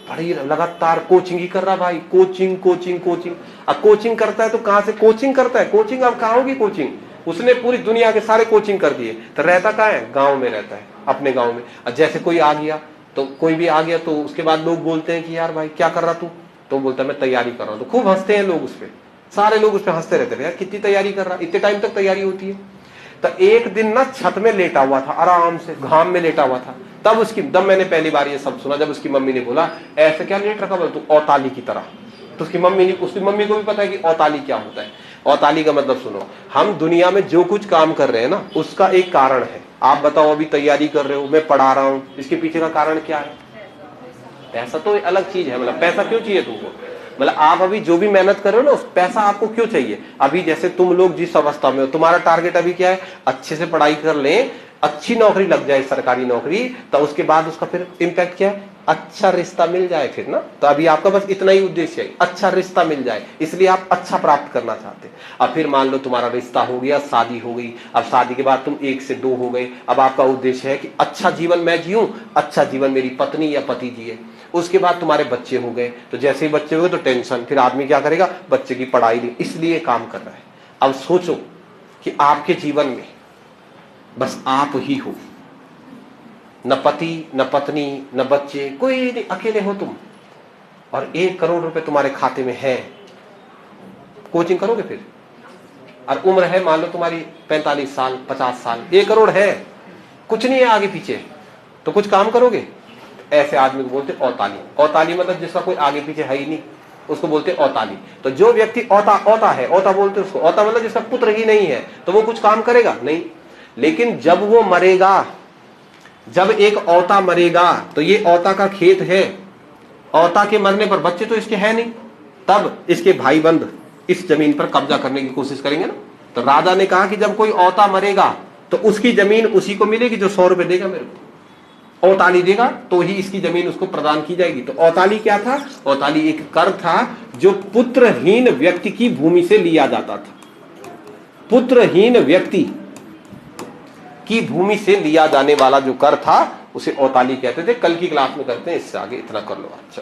बड़ी लगातार कोचिंग ही कर रहा भाई, कोचिंग कोचिंग कोचिंग। अब कोचिंग करता है तो कहां से कोचिंग करता है, कोचिंग अब कहां होगी कोचिंग। उसने पूरी दुनिया के सारे कोचिंग कर दिए। तो रहता कहां है, गांव में रहता है, अपने गांव में। अब जैसे कोई आ गया तो कोई भी आ गया तो उसके बाद लोग बोलते हैं कि यार भाई क्या कर रहा तू, तो बोलता है मैं तैयारी कर रहा हूं। तो खूब हंसते हैं लोग उस पर, सारे लोग उस पर हंसते रहते हैं, यार कितनी तैयारी कर रहा, इतने टाइम तक तैयारी होती है। तो एक दिन ना छत में लेटा हुआ था, आराम से घाम में लेटा हुआ था। तब उसकी मैंने पहली बार ये सब सुना जब उसकी मम्मी ने बोला ऐसे क्या लेट रखा, बोल तू औताली की तरह। तो उसकी मम्मी को भी पता है कि औताली क्या होता है। औताली का मतलब सुनो, हम दुनिया में जो कुछ काम कर रहे हैं ना उसका एक कारण है। आप बताओ अभी तैयारी कर रहे हो, मैं पढ़ा रहा हूं, इसके पीछे का कारण क्या है? पैसा तो एक अलग चीज है, मतलब पैसा क्यों चाहिए तुमको, मतलब आप अभी जो भी मेहनत कर रहे हो ना उस पैसा आपको क्यों चाहिए? अभी जैसे तुम लोग जिस अवस्था में हो, तुम्हारा टारगेट अभी क्या है, अच्छे से पढ़ाई कर ले, अच्छी नौकरी लग जाए, सरकारी नौकरी, तो उसके बाद उसका फिर इम्पैक्ट क्या है, अच्छा रिश्ता मिल जाए फिर ना। तो अभी आपका बस इतना ही उद्देश्य है, अच्छा रिश्ता मिल जाए, इसलिए आप अच्छा प्राप्त करना चाहते हैं। अब फिर मान लो तुम्हारा रिश्ता हो गया, शादी हो गई, अब शादी के बाद तुम 1 से 2 हो गए। अब आपका उद्देश्य है कि अच्छा जीवन मैं जीऊं, अच्छा जीवन मेरी पत्नी या पति जिए। उसके बाद तुम्हारे बच्चे हो गए, तो जैसे ही बच्चे हो गए तो टेंशन, फिर आदमी क्या करेगा, बच्चे की पढ़ाई नहीं, इसलिए काम कर रहा है। अब सोचो कि आपके जीवन में बस आप ही हो, न पति न पत्नी न बच्चे, कोई नहीं, अकेले हो तुम, और 1 करोड़ रुपए तुम्हारे खाते में है। कोचिंग करोगे फिर? और उम्र है मान लो तुम्हारी 45 साल 50 साल, 1 करोड़ है, कुछ नहीं है आगे पीछे, तो कुछ काम करोगे? ऐसे आदमी को बोलते औताली। औताली मतलब जिसका कोई आगे पीछे है ही नहीं, उसको बोलते औताली। तो जो व्यक्ति औता है, औता बोलते उसको, औता मतलब जिसका पुत्र ही नहीं है, तो वो कुछ काम करेगा नहीं। लेकिन जब वो मरेगा, जब एक औता मरेगा, तो ये औता का खेत है, औता के मरने पर बच्चे तो इसके है नहीं, तब इसके भाई बंद इस जमीन पर कब्जा करने की कोशिश करेंगे ना। तो राजा ने कहा कि जब कोई औता मरेगा तो उसकी जमीन उसी को मिलेगी जो 100 रुपए देगा मेरे को, औताली देगा तो ही इसकी जमीन उसको प्रदान की जाएगी। तो औताली क्या था? औताली एक कर था जो पुत्रहीन व्यक्ति की भूमि से लिया जाता था। पुत्रहीन व्यक्ति की भूमि से लिया जाने वाला जो कर था उसे औताली कहते थे। कल की क्लास में करते हैं, इससे आगे इतना कर लो। अच्छा।